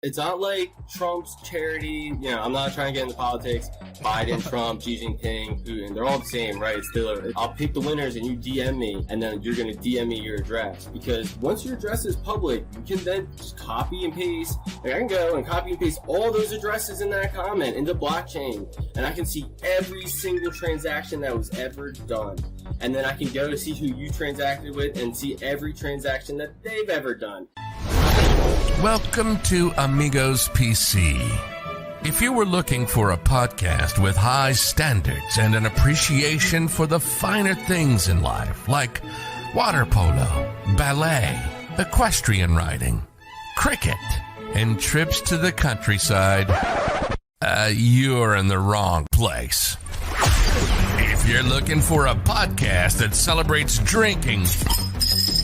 It's not like Trump's charity. You know, I'm not trying to get into politics. Biden, Trump, Xi Jinping, Putin, they're all the same, right? It's still, I'll pick the winners and you DM me, and then you're going to DM me your address. Because once your address is public, you can then just copy and paste. Like, I can go and copy and paste all those addresses in that comment into blockchain, and I can see every single transaction that was ever done. And then I can go to see who you transacted with and see every transaction that they've ever done. Welcome to AmigosPC. If you were looking for a podcast with high standards and an appreciation for the finer things in life, like water polo, ballet, equestrian riding, cricket, and trips to the countryside, you're in the wrong place. If you're looking for a podcast that celebrates drinking,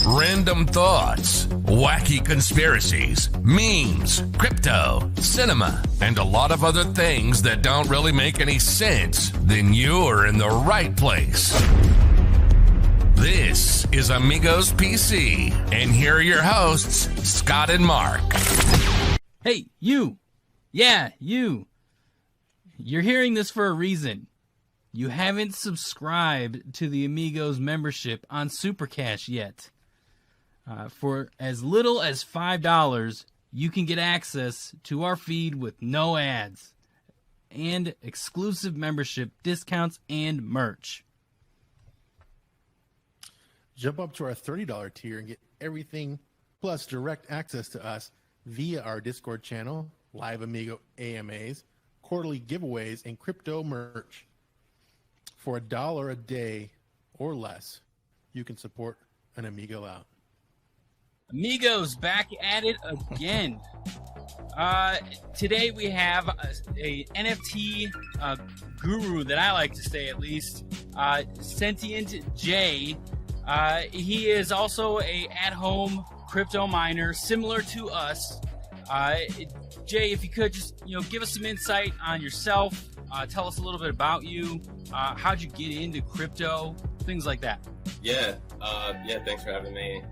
random thoughts, wacky conspiracies, memes, crypto, cinema, and a lot of other things that don't really make any sense, then you're in the right place. This is AmigosPC, and here are your hosts, Scott and Mark. Hey, you. Yeah, you. You're hearing this for a reason. You haven't subscribed to the Amigos membership on Supercash yet. For as little as $5, you can get access to our feed with no ads and exclusive membership discounts and merch. Jump up to our $30 tier and get everything plus direct access to us via our Discord channel, live Amigo AMAs, quarterly giveaways, and crypto merch. For $1 a day or less, you can support an Amigo out. Amigos, back at it again. Today we have a NFT guru that I like to say, at least, Sentient Jay. He is also a at-home crypto miner, similar to us. Jay, if you could just give us some insight on yourself, tell us a little bit about you. How'd you get into crypto? Things like that. Yeah, thanks for having me.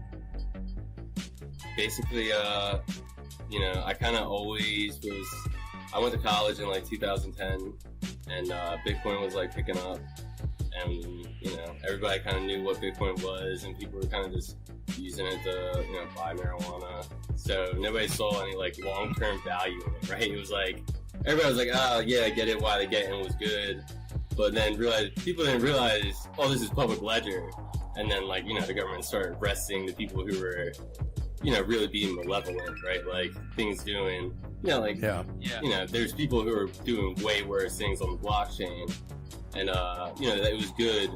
Basically, I kind of always was, I went to college in like 2010, and Bitcoin was like picking up, and, everybody kind of knew what Bitcoin was, and people were kind of just using it to, buy marijuana. So nobody saw any like long-term value in it, right? It was like, everybody was like, oh yeah, I get it, why they get it, and it was good. But then people didn't realize, oh, this is public ledger. And then the government started arresting the people who were, really being malevolent, right? Like things doing, there's people who are doing way worse things on the blockchain. And, it was good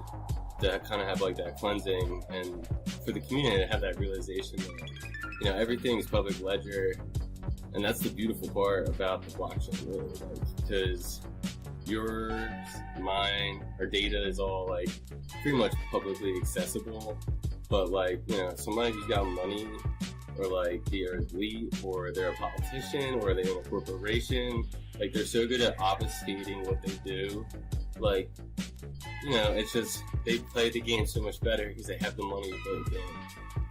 to kind of have like that cleansing and for the community to have that realization that, everything's public ledger. And that's the beautiful part about the blockchain, really, because yours, mine, our data is all like pretty much publicly accessible. But somebody who's got money, or like they're elite, or they're a politician, or they own a corporation, like they're so good at obfuscating what they do. It's just they play the game so much better because they have the money to play the game.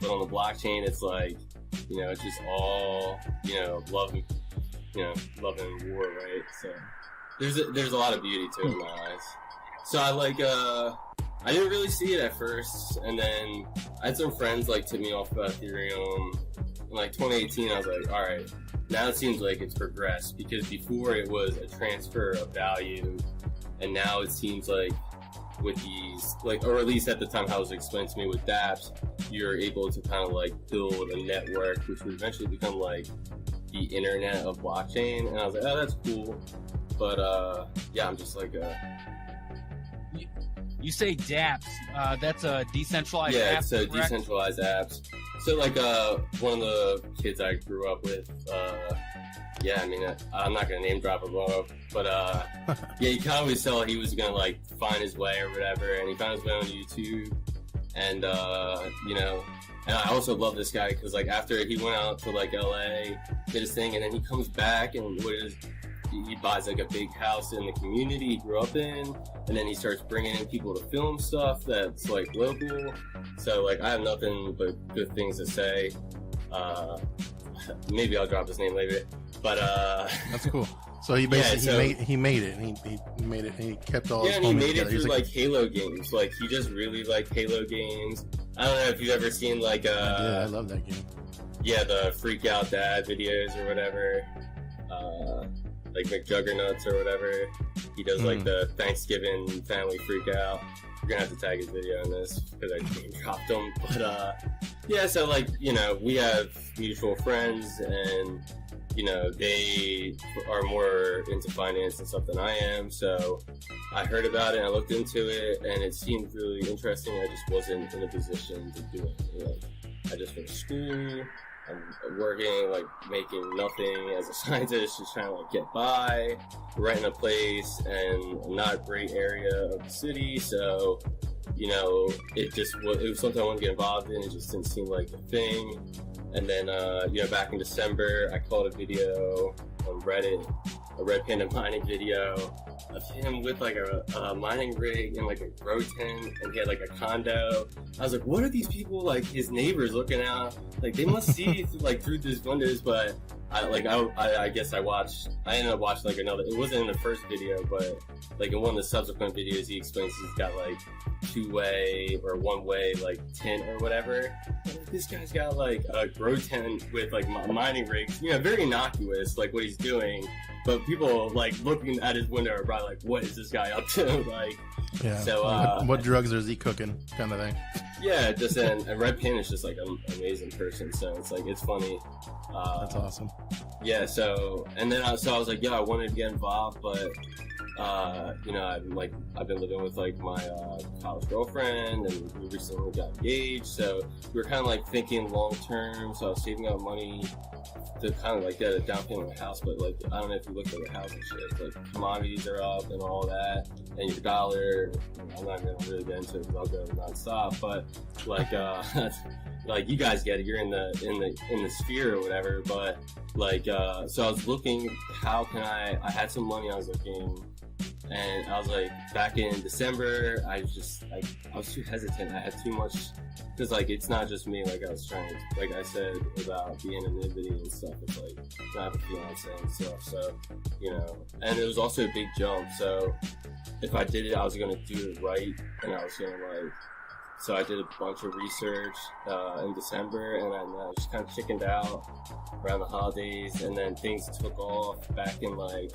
But on the blockchain, it's like, it's just all, love and war, right? So there's a lot of beauty to it in my eyes. So I didn't really see it at first, and then I had some friends tip me off about Ethereum. In 2018, I was like, all right, now it seems like it's progressed, because before it was a transfer of value, and now it seems like with these, or at least at the time how it was explained to me with dApps, you're able to kind of build a network, which would eventually become the internet of blockchain. And I was like, oh, that's cool. But I'm just You say dApps, that's a decentralized app, so correct? Decentralized apps. So one of the kids I grew up with, I'm not gonna name drop him off, but you can always tell he was gonna find his way or whatever, and he found his way on YouTube, and and I also love this guy because after he went out to LA, did his thing, and then he comes back and he buys a big house in the community he grew up in, and then he starts bringing in people to film stuff that's local. So I have nothing but good things to say. maybe I'll drop his name later. But that's cool. So he basically he made it. He made it. And he kept all. Yeah, his and he made together. it through like Halo games. Like he just really liked Halo games. I don't know if you've ever seen like I love that game. Yeah, the Freak Out Dad videos or whatever. Like McJuggernauts or whatever. He does like the Thanksgiving family freak out. We're gonna have to tag his video in this because I dropped him. But yeah, so like, you know, we have mutual friends, and you know, they are more into finance and stuff than I am. So I heard about it and I looked into it, and it seemed really interesting. I just wasn't in a position to do it. You know, I just finished school. I'm working, like, making nothing as a scientist, just trying to, like, get by, renting a place, and not a great area of the city, so, you know, it was something I wanted to get involved in. It just didn't seem like a thing. And then, you know, back in December, I caught a video on Reddit, a red panda mining video of him with like a mining rig and like a grow tent, and he had like a condo. I was like, what are these people, like his neighbors, looking out? Like they must see like through these windows. But I guess I ended up watching like another. It wasn't in the first video, but like in one of the subsequent videos, he explains he's got like two-way or one-way like tent or whatever. This guy's got like a grow tent with like mining rigs. You know, very innocuous, like what he's doing. But people like looking at his window are probably like, "What is this guy up to?" Like, yeah. So, what drugs is he cooking, kind of thing? Yeah, just and Red Panda is just like an amazing person. So it's like it's funny. That's awesome. Yeah. So and then I was like, yeah, I wanted to get involved, but you know, I've been living with like my college girlfriend, and we recently got engaged. So we were kind of like thinking long term. So I was saving up money to kind of like get a down payment on a house, but like I don't know if you look at the house and shit, like commodities are up and all that, and your dollar, I'm not gonna really get into it because I'll go nonstop, but like like you guys get it, you're in the sphere or whatever, but like so I was looking, how can I had some money I was looking, and I was like, back in December, I was too hesitant. I had too much, because like it's not just me. Like I was trying to, like I said about the anonymity and stuff. It's like I have a fiance and stuff. So you know, and it was also a big jump. So if I did it, I was gonna do it right, and I was gonna like. So I did a bunch of research in December, and I just kind of chickened out around the holidays, and then things took off back in like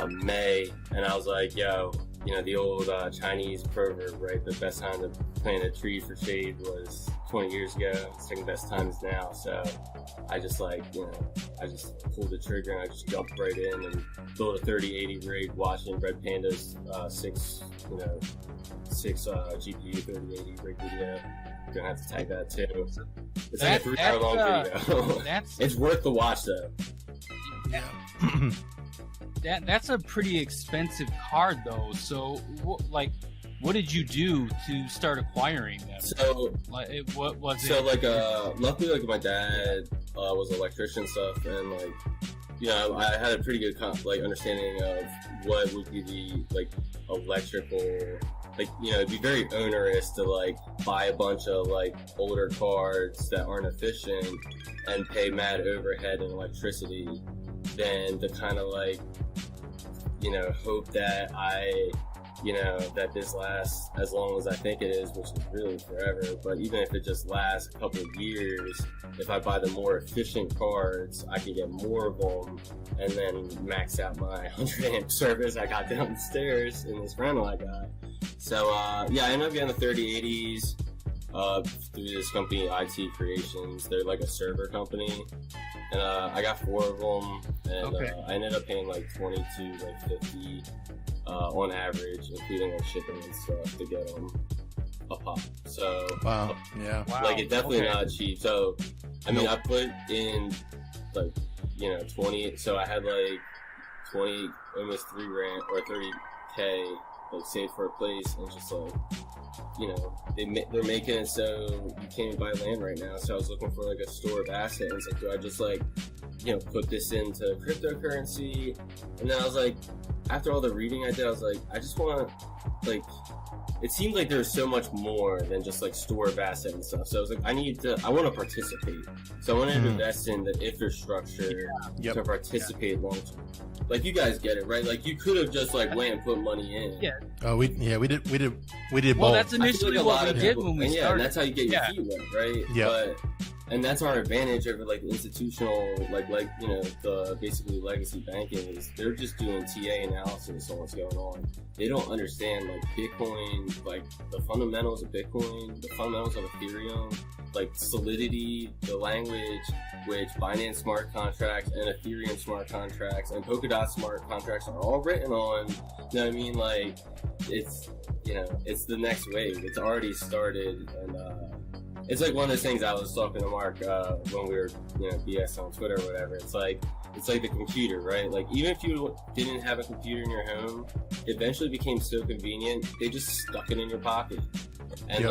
May, and I was like, yo, you know, the old Chinese proverb, right? The best time to plant a tree for shade was 20 years ago. The second best time is now. So I just like, you know, I just pulled the trigger and I just jumped right in and built a 3080 rig, watching Red Panda's six GPU 3080 rig video. You're gonna have to tag that too. It's like a 3-hour long video. It's worth the watch though. Yeah. That's a pretty expensive card though. So what did you do to start acquiring them? So what was it? So like luckily like my dad was an electrician and stuff, and like, you know, I had a pretty good understanding of what would be the like electrical, like, you know, it'd be very onerous to like buy a bunch of like older cards that aren't efficient and pay mad overhead and electricity, than to kind of like, you know, hope that that this lasts as long as I think it is, which is really forever. But even if it just lasts a couple of years, if I buy the more efficient cards, I can get more of them and then max out my 100 amp service I got downstairs in this rental I got. So yeah, I ended up getting the 3080s through this company, IT Creations. They're like a server company, and I got 4 of them, and I ended up paying like 20 to like 50 on average, including like shipping and stuff, to get them a pop. So wow, yeah, like it's definitely not cheap. So I mean, I put in like, you know, 20. So I had like 20, almost $3,000 or 30K like saved for a place, and just like, you know, they're making it so you can't even buy land right now. So I was looking for like a store of assets, and it's like, do I just like, you know, put this into cryptocurrency? And then I was like, after all the reading I did, I was like, I just want to like it seemed like there was so much more than just like store of asset and stuff. So I was like, I want to participate. So I wanted to invest in the infrastructure to participate long term. Like, you guys get it, right? Like, you could have just like went and put money in. Yeah. Oh, we did Well, both. that's initially what we did when we started. And that's how you get your feet wet, right? Yeah. And that's our advantage over like the institutional, like you know, the basically legacy banking is they're just doing TA analysis on what's going on. They don't understand like Bitcoin, like the fundamentals of Bitcoin, the fundamentals of Ethereum, like Solidity, the language, which Binance smart contracts and Ethereum smart contracts and Polkadot smart contracts are all written on. You know what I mean? Like, it's, you know, it's the next wave. It's already started, and it's like one of those things I was talking to Mark when we were, you know, BS on Twitter or whatever. It's like the computer, right? Like, even if you didn't have a computer in your home, it eventually became so convenient, they just stuck it in your pocket. And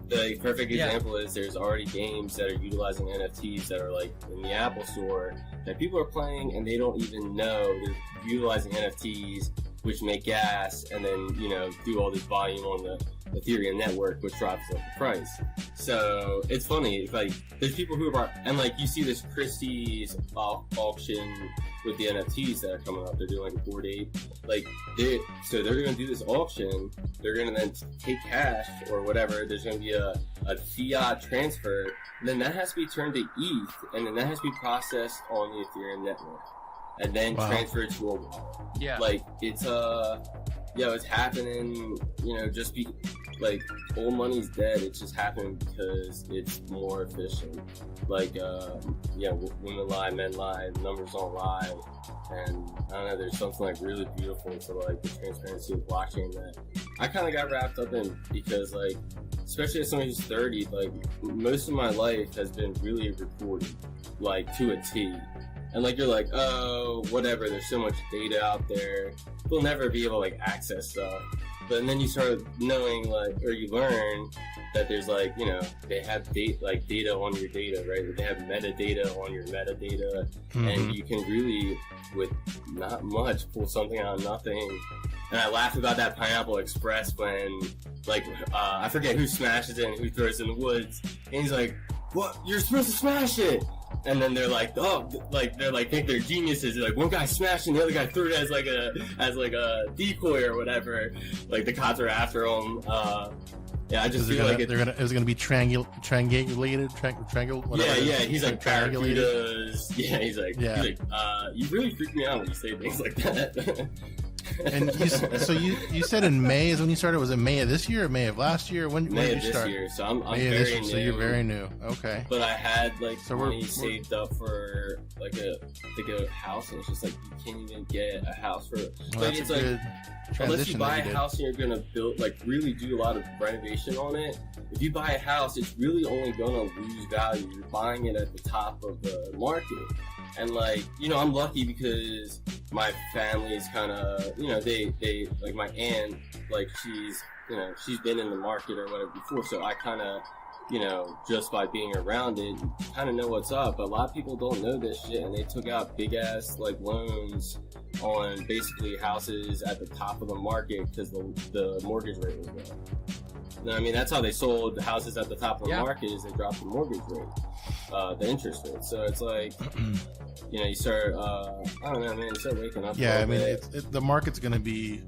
the perfect example is there's already games that are utilizing NFTs that are like in the Apple Store that people are playing and they don't even know they're utilizing NFTs, which make gas and then, you know, do all this volume on the Ethereum network, which drives up the price. So it's funny, like, there's people who are, and like, you see this Christie's auction with the NFTs that are coming up. They're doing like a 4-day, like, they're going to do this auction. They're going to then take cash or whatever. There's going to be a fiat transfer. And then that has to be turned to ETH, and then that has to be processed on the Ethereum network, and then transferred to a wallet. Yeah. Like, it's it's happening, you know, just like, old money's dead. It's just happening because it's more efficient. Like, women lie, men lie, numbers don't lie. And I don't know, there's something like really beautiful to like the transparency of blockchain that I kind of got wrapped up in, because like, especially as someone who's 30, like, most of my life has been really recorded, like, to a T. And like, you're like, oh, whatever, there's so much data out there, we'll never be able to like access stuff. But then you start knowing, like, or you learn that there's like, you know, they have data on your data, right? They have metadata on your metadata, and you can really, with not much, pull something out of nothing. And I laugh about that Pineapple Express when, like, I forget who smashes it and who throws it in the woods, and he's like, what? You're supposed to smash it! And then they're like, oh, like, they're like, think they're geniuses. They're like, one guy smashed and the other guy threw it as like a decoy or whatever. Like, the cops are after him. I just feel like it's gonna be triangulated, whatever. Yeah. He's like barracudas. Yeah, he's like, you really freak me out when you say things like that. And you said in May is when you started. Was it May of this year or May of last year? When did you start? May of this year. So I'm very new. So you're very new. Okay. But I had like money saved up for like a house, and it's just like you can't even get a house for. Like, it's like, unless you buy a house and you're gonna build, like, really do a lot of renovation on it. If you buy a house, it's really only gonna lose value. You're buying it at the top of the market. And like, you know, I'm lucky because my family is kind of, you know, they like, my aunt, like, she's been in the market or whatever before, so I kind of, you know, just by being around it, kind of know what's up. But a lot of people don't know this shit, and they took out big ass like loans on basically houses at the top of the market because the mortgage rate was low. I mean, that's how they sold the houses at the top of the market, is they dropped the mortgage rate, the interest rate. So it's like, you know, you start, I don't know, man, you start waking up. Yeah, I mean, the market's going to be,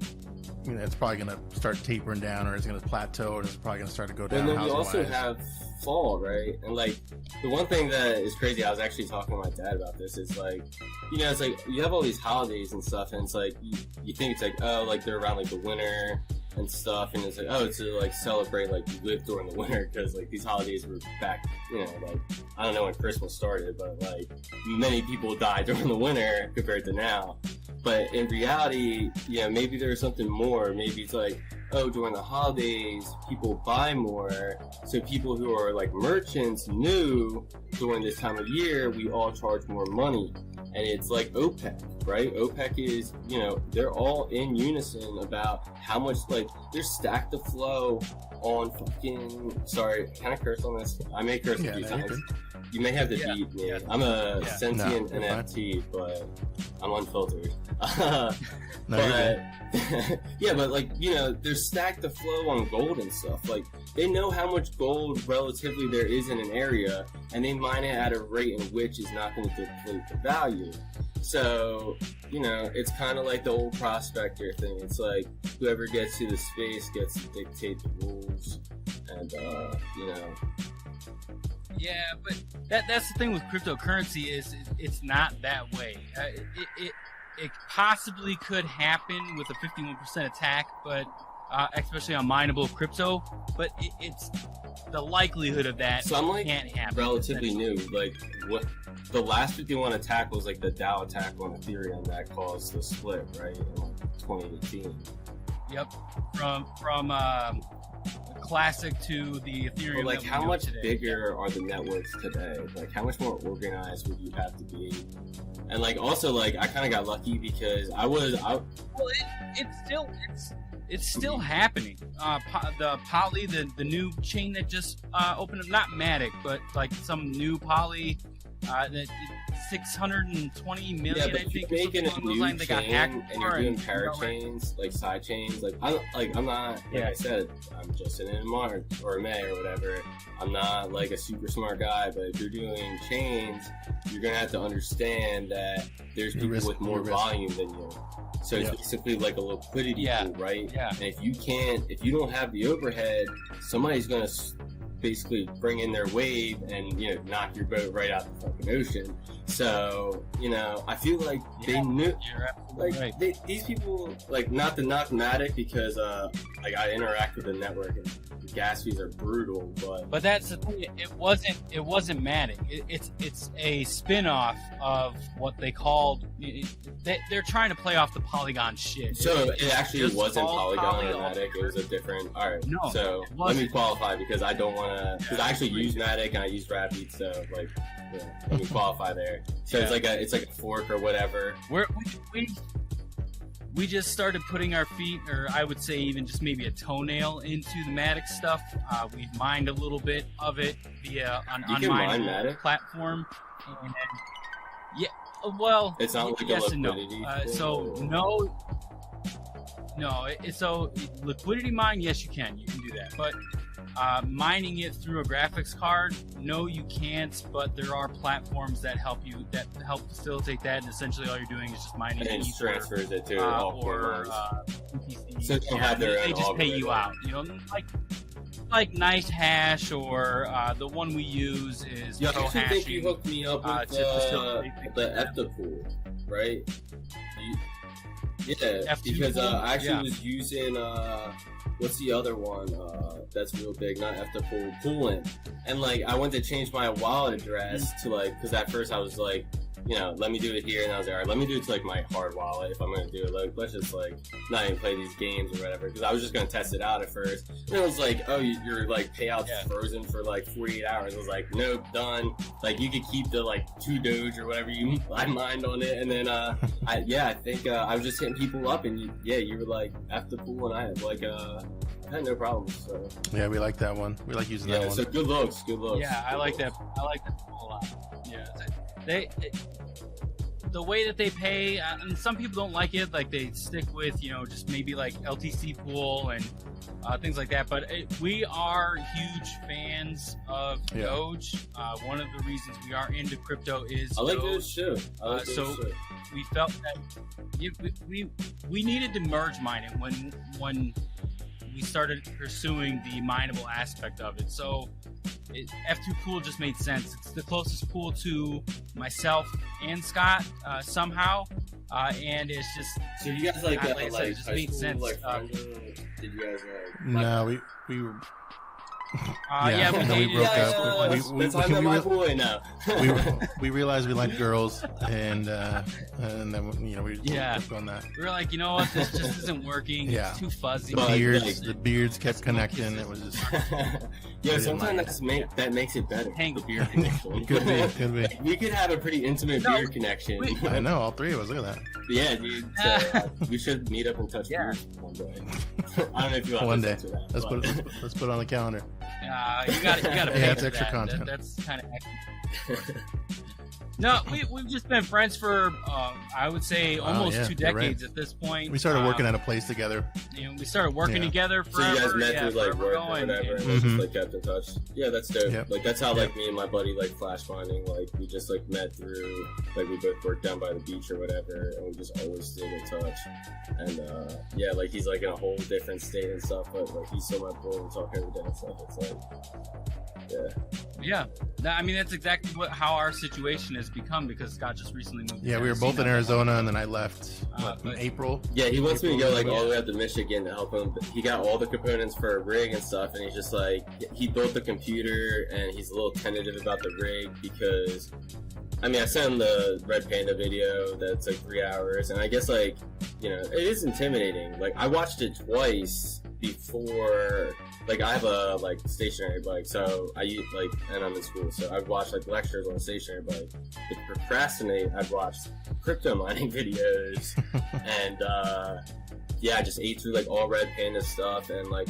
you know, it's probably going to start tapering down, or it's going to plateau, and it's probably going to start to go down. And then we also have fall, right? And like, the one thing that is crazy, I was actually talking to my dad about this, is like, you know, it's like, you have all these holidays and stuff, and it's like, you think it's like, oh, like, they're around like the winter and stuff, and it's like, oh, it's to like celebrate like you lived during the winter, because like these holidays were back, you know, like, I don't know when Christmas started, but like, many people died during the winter compared to now. But in reality, you know, maybe there's something more. Maybe it's like, oh, during the holidays, people buy more. So people who are like merchants knew during this time of year, we all charge more money. And it's like OPEC, right? OPEC is, you know, they're all in unison about how much, like, they're stacked to flow on fucking, sorry, can I curse on this? I may curse a few times. You may have to beat me. I'm a sentient NFT, but I'm unfiltered. But Yeah, but like, you know, they're stacked to flow on gold and stuff. Like, they know how much gold relatively there is in an area, and they mine it at a rate in which is not going to deplete the value. So, you know, it's kind of like the old prospector thing. It's like whoever gets to the space gets to dictate the rules, and you know. Yeah, but that's the thing with cryptocurrency is it's not that way. It possibly could happen with a 51% attack, but especially on mineable crypto. But it's the likelihood of that can't happen. Relatively new. Like what the last 51 attack was, like the DAO attack on Ethereum that caused the split, right, in 2018. Yep, from Classic to the Ethereum. But like, how much bigger are the networks today? Like, how much more organized would you have to be? And like, also, like, I kind of got lucky because well, it's still happening. The Poly, the new chain that just opened up, not Matic, but like some new Poly, that 620 million. Yeah, but I think. Making a new chain, they got hacked and you're doing parachains, like side chains. Like I'm not. Like I said, I'm just in March or May or whatever. I'm not like a super smart guy, but if you're doing chains, you're gonna have to understand that there's people with more volume than you. So it's basically like a liquidity pool, right? Yeah. And if you don't have the overhead, somebody's gonna basically bring in their wave and, you know, knock your boat right out the fucking ocean. So, you know, I feel like they knew, like, right. These people, like, not to knock Matic because, like, I interact with the network and the gas fees are brutal, but that's the thing. It wasn't Matic. It's a spin-off of what they called. They're trying to play off the Polygon shit. So it actually wasn't Polygon or Poly. Matic. It was a different. All right. No, so let me qualify because I don't want to. Because I actually use Matic and I use Rapid, so like, yeah, let me qualify there. So it's like a fork or whatever. We just started putting our feet, or I would say even just maybe a toenail into the Matic stuff. We've mined a little bit of it via an unmined platform. And, yeah, well, it's not like yes a liquidity. So liquidity mine, yes, you can do that, but mining it through a graphics card, no, you can't. But there are platforms that help facilitate that, and essentially all you're doing is just mining and it, transfers it to or so they don't have their own. They just pay you out, you know, like Nice Hash, or the one we use is I actually think you hooked me up with the EFTA pool, right? Because I actually was using what's the other one that's real big? Not EFTA pool, Poolin. And like, I went to change my wallet address to like, because at first I was like, you know, let me do it here, and I was like, all right, let me do it to like my hard wallet if I'm gonna do it. Like, let's just like not even play these games or whatever, because I was just gonna test it out at first. And it was like, oh, your like payouts frozen for like 48 hours. I was like, nope, done. Like, you could keep the like 2 Doge or whatever I mined on it, and then I think I was just hitting people up, and you were like after the pool, and I had like I had no problems. So yeah, we like that one. We like using that one. So good looks. Yeah, I like that. I like that pool a lot. Yeah, the way that they pay, and some people don't like it. Like, they stick with, you know, just maybe like LTC pool and things like that. But we are huge fans of Doge. One of the reasons we are into crypto is I like Doge. Doge too. So we felt that we needed to merge mining when we started pursuing the mineable aspect of it. So F2 pool just made sense. It's the closest pool to myself and Scott somehow, and it's just. So you guys like it just made sense. Like, did you guys like? No, we were. we broke up. We realized we liked girls, and then we worked on that. We were like, you know what, this just isn't working. It's too fuzzy. The beards kept connecting. It was just. Sometimes that makes it better. The beard connection. Could be. We could have a pretty intimate beard connection. I know, all 3 of us. Look at that. Yeah, dude. So, we should meet up and touch beards one day. I don't know if you want one day. To that, let's put it on the calendar. You got to pay Yeah, it's for extra that. content. That's kind of extra. No, we've just been friends for I would say almost 2 decades at this point. We started working at a place together. We started working together forever. So you guys met through like work or whatever, and just like kept in touch. Yeah, that's dope. Yep. Like that's how like me and my buddy like flash mining. Like we just like met through like we both worked down by the beach or whatever, and we just always stayed in touch. And yeah, like he's like in a whole different state and stuff, but like he's still my boy and talking every day and stuff. It's like, yeah. I mean, that's exactly how our situation has become because Scott just recently moved. Yeah, we were both in Arizona, and then I left in April. Yeah, he wants me to go like all the way up to Michigan to help him. He got all the components for a rig and stuff, and he's just like, he built the computer, and he's a little tentative about the rig because, I mean, I sent him the Red Panda video that's like 3 hours, and I guess like, you know, it is intimidating. Like I watched it twice before. Like I have a like stationary bike, so I use like, and I'm in school, so I'd watch like lectures on a stationary bike. To procrastinate, I'd watch crypto mining videos, and yeah, I just ate through like all Red Panda stuff, and like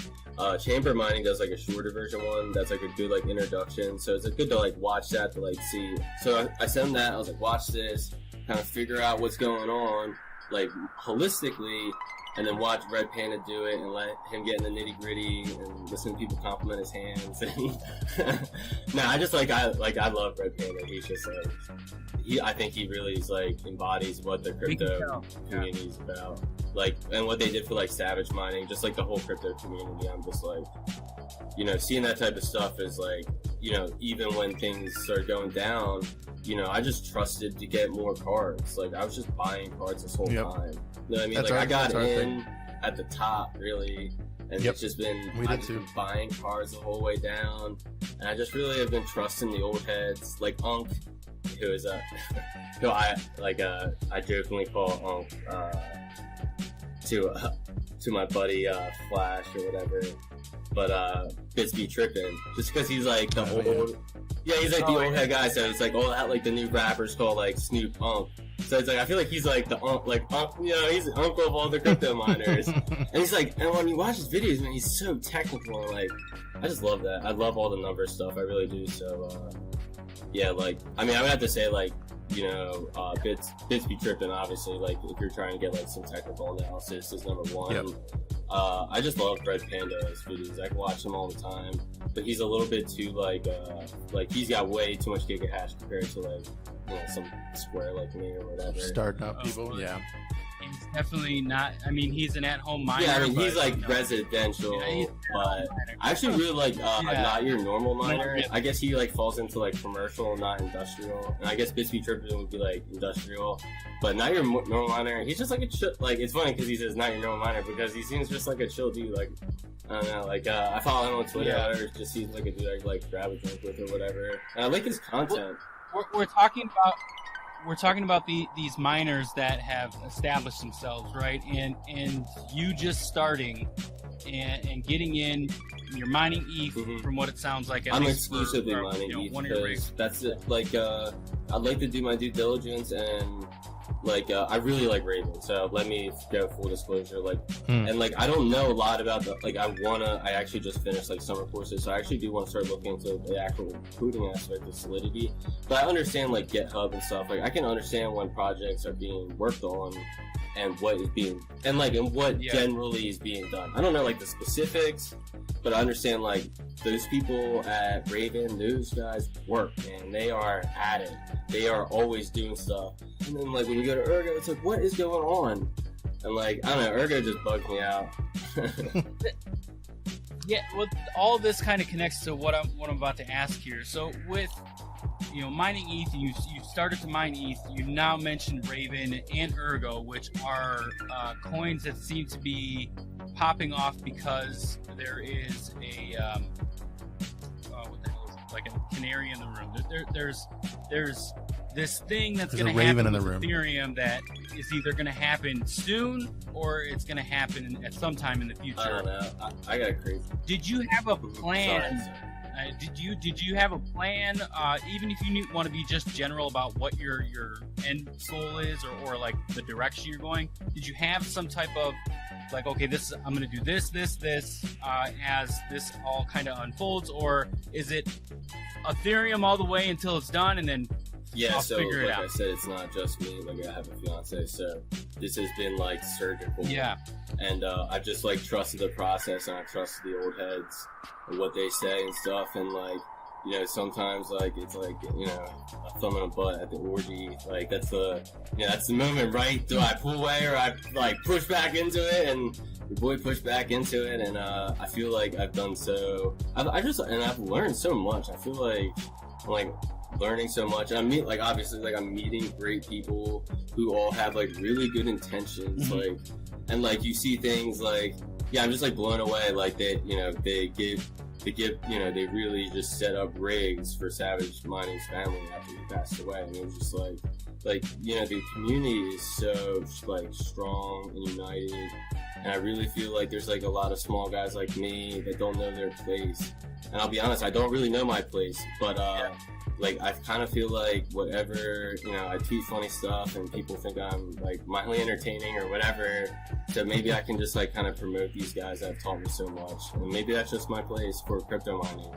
chamber mining does like a shorter version one that's like a good like introduction, so it's like, good to like watch that to like see. So I sent him that. I was like, watch this, kind of figure out what's going on, like holistically. And then watch Red Panda do it and let him get in the nitty gritty and listen to people compliment his hands. I just like I love Red Panda. He's just like I think he really is like embodies what the crypto community is about. Like, and what they did for like Savage mining, just like the whole crypto community. I'm just like, you know, seeing that type of stuff is like, you know, even when things start going down, you know, I just trusted to get more cards. Like I was just buying cards this whole time. You know what I mean? That's like I got in at the top really, and it's just been I've just been buying cards the whole way down, and I just really have been trusting the old heads like Unk, who is who I jokingly call Unk to my buddy Flash or whatever, but Bits be tripping just because he's like the old. Yeah, he's like the old head guy, so it's like all that like the new rappers call like Snoop Unk. So it's like I feel like he's like the you know, he's the uncle of all the crypto miners. And he's like, and when you watch his videos, man, he's so technical. And, like, I just love that. I love all the number stuff. I really do. So yeah, like I mean, I would have to say like, you know, Bits be tripping. Obviously, like if you're trying to get like some technical analysis, is number one. Yep. I just love Red Panda's videos. I can watch them all the time, but he's a little bit too like he's got way too much giga hash compared to like, you know, some square like me or whatever. Starting up people, yeah. He's definitely not. I mean, he's an at-home miner. Yeah, I mean, he's like residential, but I actually really like not your normal miner. I guess he like falls into like commercial, not industrial. And I guess Bits be tripping would be like industrial, but not your normal miner. He's just like a chill. Like it's funny because he says not your normal miner because he seems just like a chill dude. Like I don't know. Like I follow him on Twitter. Yeah. Or just seems like a dude I like grab a drink with or whatever. And I like his content. We're talking about these miners that have established themselves, right? And you just starting and getting in, you're mining ETH from what it sounds like. I'm exclusively mining ETH because that's it. Like I'd like to do my due diligence and like I really like Raven, so let me go full disclosure. Like and like I don't know a lot about the like I actually just finished like summer courses, so I actually do want to start looking into the actual recruiting aspect of Solidity. But I understand like GitHub and stuff. Like I can understand when projects are being worked on and what is being and what generally is being done. I don't know like the specifics, but I understand like those people at Raven, those guys work and they are at it. They are always doing stuff. And then like when you go to Ergo, it's like, what is going on? And like I don't know, Ergo just bugs me out. Yeah, well, all this kind of connects to what I'm about to ask here. So with mining ETH, you started to mine ETH. You now mentioned Raven and Ergo, which are coins that seem to be popping off because there is a what the hell is it? Like a canary in the room. There's this thing that's going to happen with Ethereum that is either going to happen soon or it's going to happen at some time in the future. I don't know. I got crazy. Did you have a plan? Did you have a plan? Even if you want to be just general about what your end goal is, or like the direction you're going, did you have some type of like, okay, I'm going to do this as this all kind of unfolds, or is it Ethereum all the way until it's done and then I'll figure it out? I said, it's not just me. Like, I have a fiance, so this has been like surgical. Yeah. And I've just like trusted the process, and I've trusted the old heads and what they say and stuff. And like, you know, sometimes like it's like, you know, a thumb in a butt at the orgy. Like that's the moment, right? Do I pull away or I like push back into it? And your boy pushed back into it, and I feel like I've done so. I've learned so much. I feel like I'm like learning so much. And I'm meeting great people who all have like really good intentions. Mm-hmm. Like, and like you see things like, yeah, I'm just like blown away. Like they really just set up rigs for Savage Mining's family after he passed away. And it was just like, you know, the community is so like strong and united. And I really feel like there's like a lot of small guys like me that don't know their place. And I'll be honest, I don't really know my place, but like I kind of feel like whatever, you know, I tweet funny stuff and people think I'm like mildly entertaining or whatever, so maybe I can just like kind of promote these guys that have taught me so much, and maybe that's just my place for crypto mining.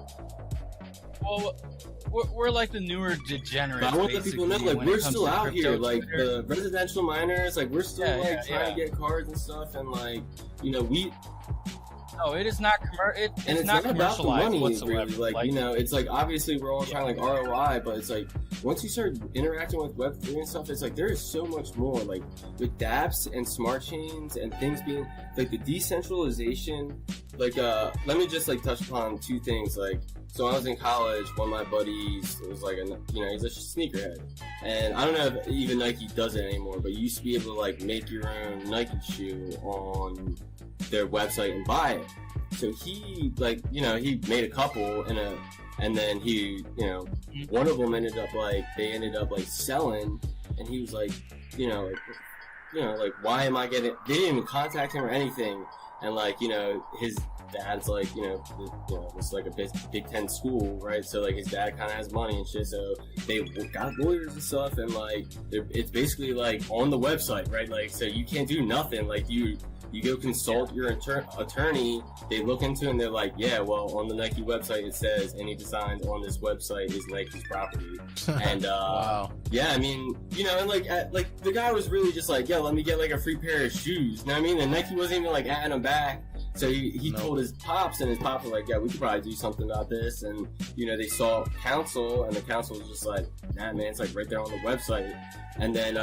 Well, we're like the newer degenerates. But I want the people to know, like, we're still out here, like Twitter. the residential miners, like we're still trying yeah. to get cards and stuff, and like, you know, No, it is not it's not about the commercialized money, whatsoever. really. Like, you know, it's like obviously we're all trying like ROI, but it's like once you start interacting with Web3 and stuff, it's like there is so much more. Like with dApps and smart chains and things being like the decentralization. Like, let me just like touch upon two things. Like, so I was in college. One of my buddies was like, he's a sneakerhead, and I don't know if even Nike does it anymore, but you used to be able to like make your own Nike shoe on their website and buy it. So he like, you know, he made a couple and then he, you know, one of them ended up like selling, and he was like, like why am I getting? They didn't even contact him or anything, and like, you know, his dad's like, it's like a Big Ten school, right? So like his dad kind of has money and shit, so they got lawyers and stuff, and like it's basically like on the website, right? Like, so you can't do nothing. Like you go consult your attorney, they look into it and they're like, yeah, well, on the Nike website it says any designs on this website is Nike's property. And wow. Yeah, I mean, you know, and like the guy was really just like, yeah, let me get like a free pair of shoes. You know what I mean? And Nike wasn't even like adding him back. So he told his pops, and his pops were like, yeah, we could probably do something about this. And, you know, they saw counsel, and the counsel was just like, nah, man, it's like right there on the website. And then,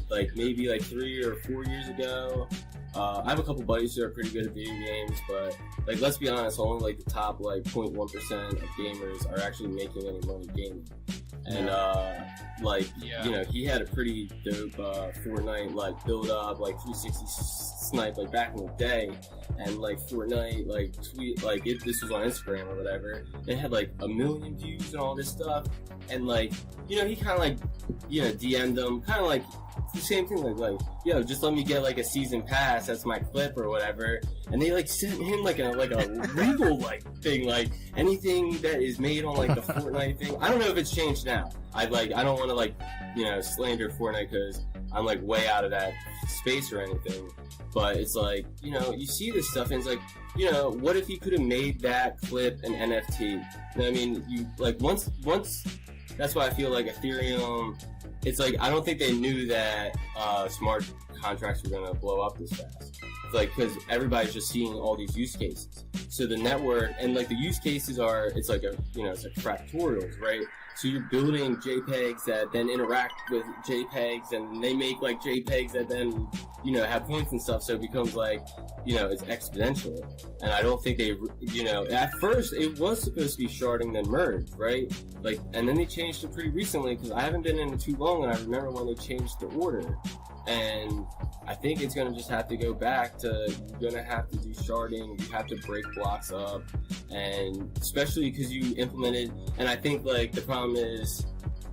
like maybe like 3 or 4 years ago, I have a couple buddies who are pretty good at video games, but like, let's be honest, only like the top like 0.1% of gamers are actually making any money gaming. And you know, he had a pretty dope Fortnite like build up, like 360 snipe like back in the day, and like Fortnite like tweet like this was on Instagram or whatever. It had like 1 million views and all this stuff, and like, you know, he kind of like, you know, DM'd them, kind of like the same thing, like, yo, just let me get like a season pass, that's my clip or whatever. And they like sent him like a legal like thing, like anything that is made on like the Fortnite thing. I don't know if it's changed now. I don't want to like, you know, slander Fortnite because I'm like way out of that space or anything. But it's like, you know, you see this stuff and it's like, you know, what if he could have made that clip an NFT? You know what I mean? You like once that's why I feel like Ethereum, it's like, I don't think they knew that smart contracts were going to blow up this fast. It's like, because everybody's just seeing all these use cases. So the network, and like the use cases are, it's like it's like fractorials, right? So you're building JPEGs that then interact with JPEGs, and they make like JPEGs that then, you know, have points and stuff. So it becomes like, you know, it's exponential. And I don't think they, you know, at first it was supposed to be sharding then merge, right? Like, and then they changed it pretty recently, because I haven't been in it too long, and I remember when they changed the order. And I think it's going to just have to go back to, you're going to have to do sharding, you have to break blocks up, and especially because you implemented, and I think like the problem is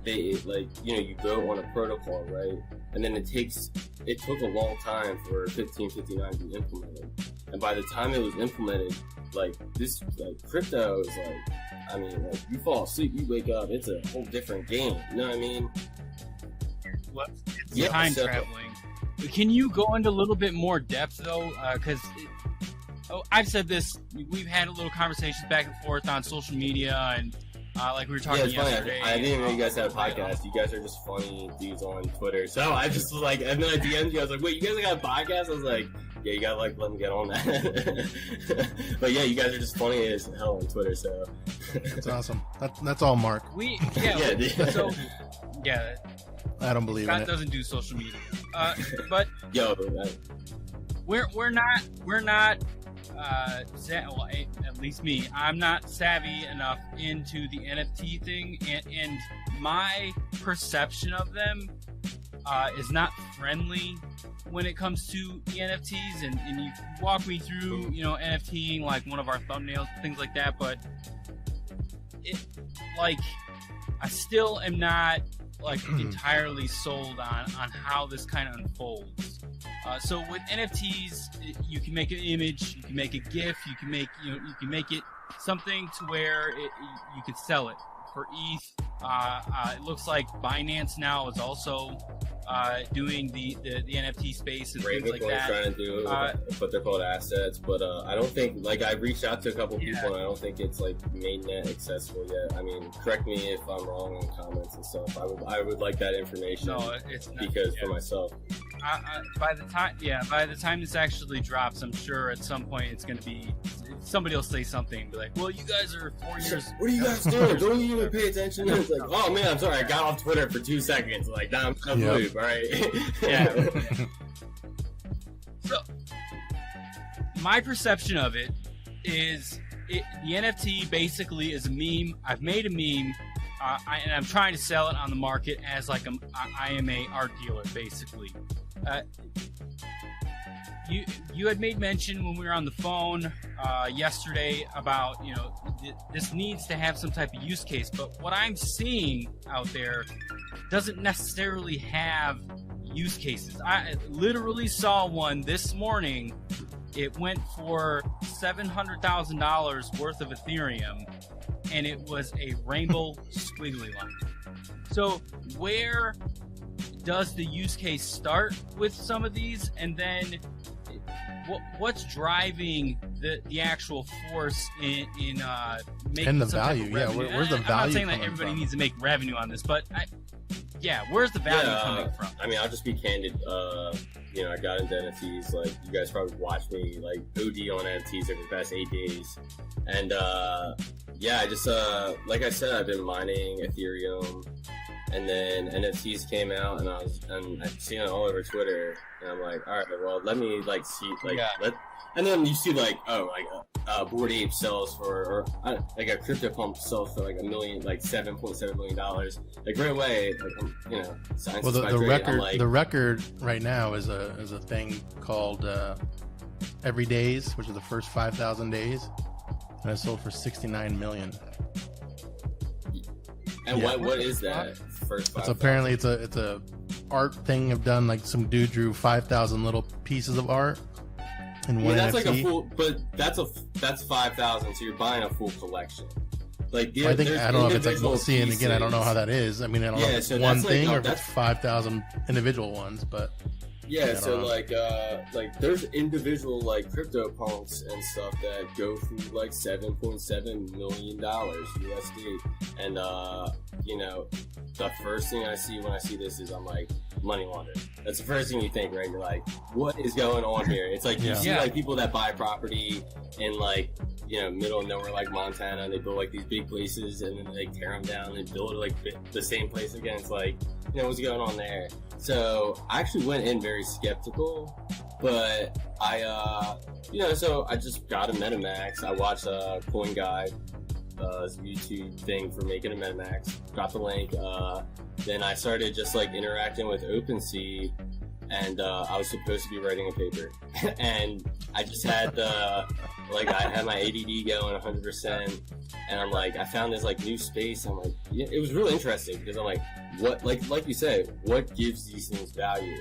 they like, you know, you go on a protocol, right? And then it took a long time for 1559 to be implemented. And by the time it was implemented, like this, like crypto is like, I mean, like, you fall asleep, you wake up, it's a whole different game. You know what I mean? It's time traveling. Can you go into a little bit more depth though? Because I've said this. We've had a little conversations back and forth on social media, and like we were talking yesterday. I didn't know you guys had a podcast. You guys are just funny dudes on Twitter. So I just was like, and then I DM'd you. I was like, wait, you guys got a podcast? I was like, yeah, you gotta like let me get on that. But yeah, you guys are just funny as hell on Twitter. So that's awesome. That's all Mark. So yeah. I don't believe Scott in it. Doesn't do social media, but yo, we're not well, at least me. I'm not savvy enough into the NFT thing, and my perception of them is not friendly when it comes to the NFTs. And you walk me through, NFTing like one of our thumbnails, things like that. But I still am not entirely sold on how this kind of unfolds. So with NFTs, you can make an image, you can make a GIF, you can make it something to where you can sell it for ETH. It looks like Binance now is also doing the NFT space and things like that. Trying to do what they're called assets, but I don't think, like, I reached out to a couple people and I don't think it's like mainnet accessible yet. I mean, correct me if I'm wrong in comments and stuff. I would like that information. No, it's not, because for myself. By the time this actually drops, I'm sure at some point it's going to be somebody will say something, be like, "Well, you guys are 4 years. What are you guys doing? Don't you even pay attention?" It's like, "Oh man, I'm sorry, I got off Twitter for 2 seconds. Like, now I'm so loop, all right?" Yeah. So, my perception of it is, the NFT basically is a meme. I've made a meme, and I'm trying to sell it on the market as like I am a art dealer, basically. You had made mention when we were on the phone yesterday about, this needs to have some type of use case, but what I'm seeing out there doesn't necessarily have use cases. I literally saw one this morning. It went for $700,000 worth of Ethereum, and it was a rainbow squiggly line. So where does the use case start with some of these, and then what's driving the actual force in making and the some value? Type of revenue? Where's the value? I'm not saying that everybody from? needs to make revenue on this, but where's the value coming from? I mean, I'll just be candid. I got into NFTs. Like, you guys probably watched me like OD on NFTs over the past 8 days, and I just like I said, I've been mining Ethereum. And then NFTs came out, and I've seen it all over Twitter, and I'm like, all right, well, let me see, and then you see Bored Ape sells for, a CryptoPump sells for $1 million, $7.7 million, right away, science. Well, the record right now is a thing called Every Days, which is the first 5,000 days, and it sold for $69 million. And what is that? First 5,000? Apparently it's a art thing I've done. Like, some dude drew 5,000 little pieces of art in one that's NFT. like a full, but that's 5,000. So you're buying a full collection. I don't know if it's seeing again. I don't know how that is. I mean, I don't know if it's one thing or if it's 5,000 individual ones, but. Yeah, so there's individual CryptoPunks and stuff that go through $7.7 million USD, and the first thing I see when I see this is I'm like, money laundering. That's the first thing you think, right? You're like, what is going on here? It's like you see people that buy property in middle of nowhere like Montana, and they build these big places, and then they tear them down and build the same place again. It's what's going on there? So I actually went in very skeptical, but so I just got a MetaMask. I watched Coin Guy, YouTube thing for making a MetaMask. Got the link. Then I started just interacting with OpenSea, and I was supposed to be writing a paper, and I just had I had my ADD going 100%, and I'm I found this new space. I'm it was really interesting because I'm what, like you said, what gives these things value?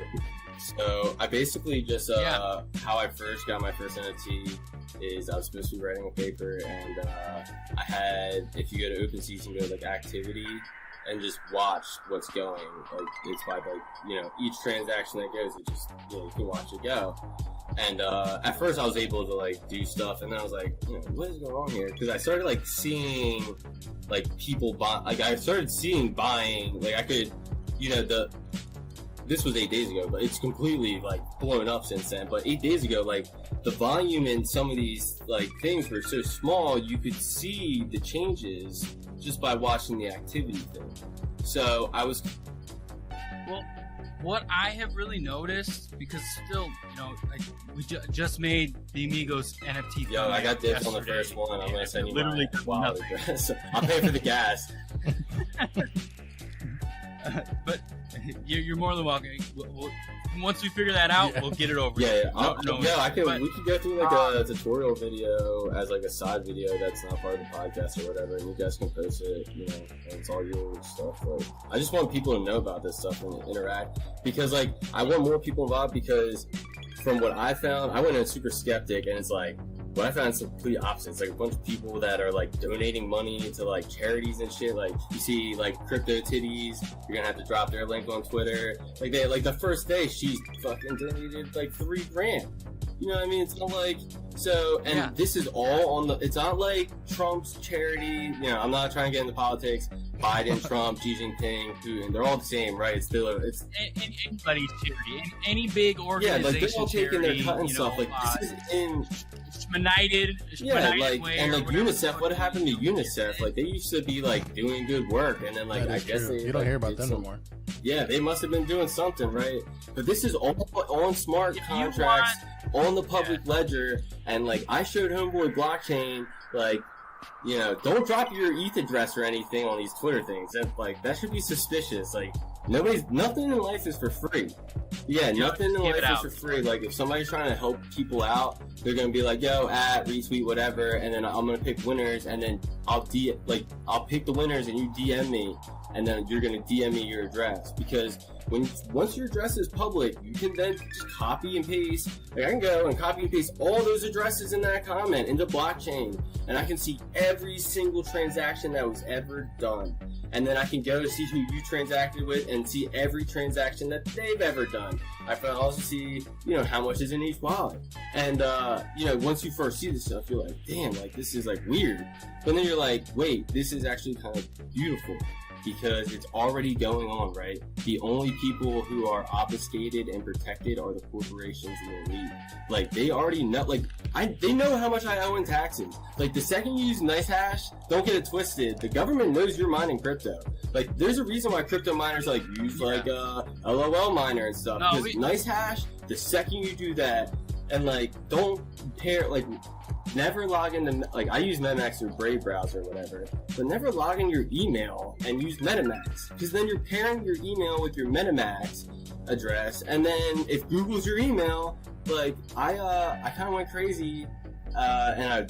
So I basically just how I first got my first NFT is I was supposed to be writing a paper, and I had, if you go to OpenSea, you can go to like activity and just watch what's going. Like it's by like, you know, each transaction that goes, it just, you know, you can watch it go. And at first I was able to like do stuff, and then I was like, you know, what is going on here? Because I started like seeing like people buy, like I started seeing buying, like I could, you know, this was 8 days ago, but it's completely like blown up since then. But 8 days ago, like the volume in some of these like things were so small, you could see the changes just by watching the activity thing. So I was, well, what I have really noticed, because still, you know, like we just made the Amigos NFT. Yo, I got dibs on the first one. I'm gonna send you my wallet address. I'll pay for the gas. But you're more than welcome. Once we figure that out, we'll get it over. Yeah. I can. We could go through like a tutorial video as like a side video that's not part of the podcast or whatever, and you guys can post it. You know, and it's all your stuff. Like, I just want people to know about this stuff and interact, because like I want more people involved. Because from what I found, I went in super skeptic, and it's like, what I found is the complete opposite. It's like a bunch of people that are like donating money to like charities and shit. Like you see like Crypto Titties, you're gonna have to drop their link on Twitter. Like they, like the first day she fucking donated like $3 grand. You know what I mean? It's not like, so, and this is all on the, it's not like Trump's charity. You know, I'm not trying to get into politics. Biden, Trump, Xi Jinping, Putin, they're all the same, right? It's still, it's anybody's charity, any big organization. Yeah, like they're all taking charity, their cut and stuff. Like this is in United like, way, and like UNICEF. What happened to UNICEF? Like they used to be like doing good work, and then like I guess you don't hear about them no more. Yeah, they must have been doing something, right? But this is all on smart contracts on the public ledger, and like I showed Homeboy blockchain, like, you know, don't drop your ETH address or anything on these Twitter things. That should be suspicious. Like nothing in life is for free. Yeah, nothing in life is for free. Like if somebody's trying to help people out, they're gonna be like, yo, retweet whatever, and then I'm gonna pick winners, and then I'll pick the winners, and you DM me, and then you're gonna DM me your address. Because once your address is public, you can then just copy and paste. Like I can go and copy and paste all those addresses in that comment into blockchain, and I can see every single transaction that was ever done. And then I can go to see who you transacted with and see every transaction that they've ever done. I can also see, you know, how much is in each wallet. And, you know, once you first see this stuff, you're like, damn, like, this is, like, weird. But then you're like, wait, this is actually kind of beautiful, because it's already going on, right? The only people who are obfuscated and protected are the corporations and the elite. Like, they already know, like, they know how much I owe in taxes. Like, the second you use NiceHash, don't get it twisted, the government knows you're mining crypto. Like, there's a reason why crypto miners, like, use, like, LOL miner and stuff. Because NiceHash, the second you do that, and, like, don't pair, like, never log into, like, I use MetaMask through Brave browser or whatever, but never log in your email and use MetaMask, because then you're pairing your email with your MetaMask address, and then if Google's your email, like, I kind of went crazy, and I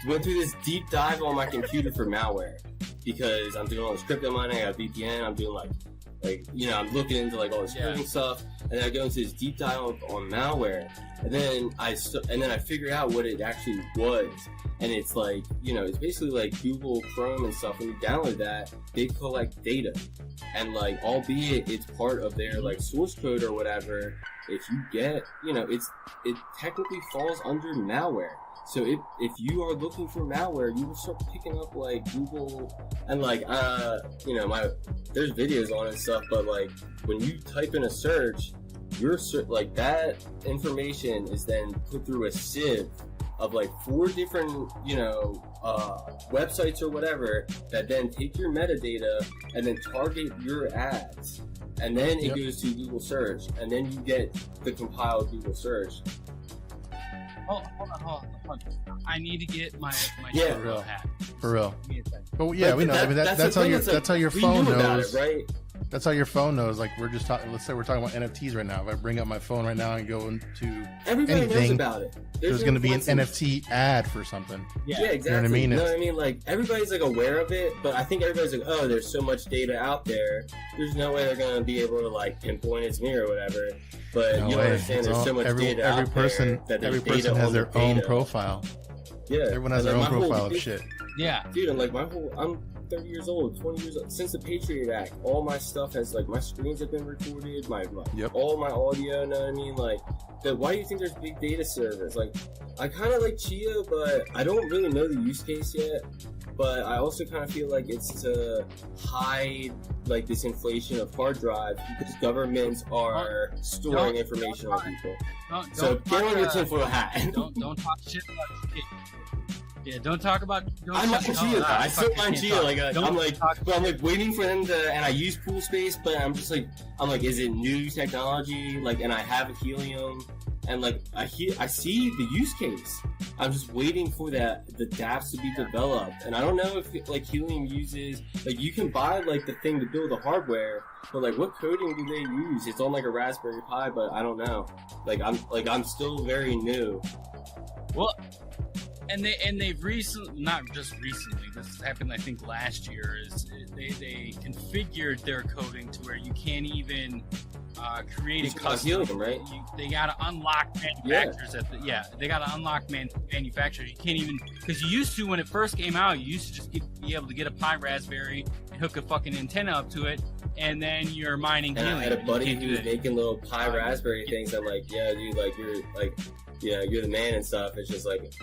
went through this deep dive on my computer for malware, because I'm doing all this crypto mining, I got VPN, I'm doing like, you know, I'm looking into like all this coding stuff, and I go into this deep dive on malware, and then I figure out what it actually was, and it's like, you know, it's basically like Google Chrome and stuff. When you download that, they collect data, and like, albeit it's part of their like source code or whatever, if you get, you know, it technically falls under malware. So if you are looking for malware, you will start picking up like Google and like, you know, there's videos on it and stuff, but like when you type in a search, like that information is then put through a sieve of like 4 different, you know, websites or whatever that then take your metadata and then target your ads. And then it goes to Google search, and then you get the compiled Google search. Hold on. I need to get my for real hat. For real. But yeah, we know. I mean, that's how your phone knows, it, right? That's how your phone knows. Like we're just talking. Let's say we're talking about NFTs right now. If I bring up my phone right now and go into Everybody anything, knows about it. there's going to be an NFT ad for something. Yeah, exactly. You know what I mean? You know what I mean? Like everybody's like aware of it, but I think everybody's like, oh, there's so much data out there. There's no way they're gonna be able to like pinpoint it's me or whatever. But you don't understand. There's so much data out there that every person has their own profile. Yeah, everyone has their own profile of shit. Yeah, dude. And like I'm 30 years old, 20 years old. Since the Patriot Act, all my stuff has like my screens have been recorded, my all my audio. Know what I mean? Like, why do you think there's big data servers? Like, I kind of like Chia, but I don't really know the use case yet. But I also kind of feel like it's to hide like this inflation of hard drives because governments are storing information on people. So get on your tinfoil hat. Don't talk shit about shit. Yeah, don't talk about. I like Chia. I still find Chia. Like I'm like waiting for them to, and I use Pool Space, but I'm just like, is it new technology? Like, and I have a Helium, and like I see the use case. I'm just waiting for the dApps to be developed, and I don't know if like Helium uses like you can buy like the thing to build the hardware, but like what coding do they use? It's on like a Raspberry Pi, but I don't know. I'm still very new. Well. And they've recently, not just recently, this happened I think last year, is they configured their coding to where you can't even create a custom. Helium, right? They gotta unlock manufacturers they gotta unlock manufacturers. You can't even, because you used to, when it first came out, you used to just be able to get a Pi Raspberry and hook a fucking antenna up to it, and then you're mining Helium. I had a buddy who was making little Pi Raspberry things. I'm like, yeah, dude, like you're the man and stuff. It's just like,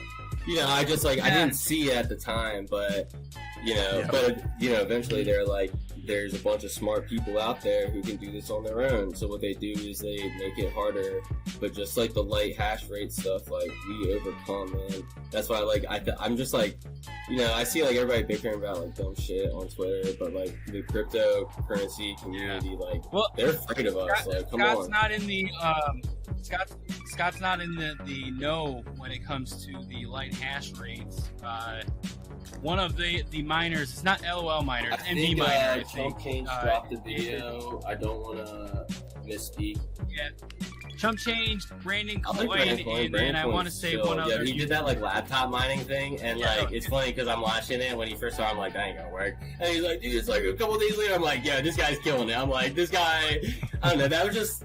I just like I didn't see it at the time, but eventually they're like, there's a bunch of smart people out there who can do this on their own. So what they do is they make it harder, but just like the light hash rate stuff, like we overcome, man. That's why I'm just like, I see like everybody bickering about like dumb shit on Twitter, but like the cryptocurrency community, they're afraid of us. Come on. Scott's not in the Scott's not in the know when it comes to the light hash rates. One of the miners, it's not LOL miners, MD miner. Chump Change dropped the video. I don't want to misspeak. Yeah. Chump Change, Brandon Coin, and I want to say one other. Yeah, he did that like laptop mining thing, and it's funny because I'm watching it. When he first started, I'm like, that ain't gonna work. And he's like, dude, it's like a couple days later, I'm like, yeah, this guy's killing it. I'm like, this guy, I don't know. That was just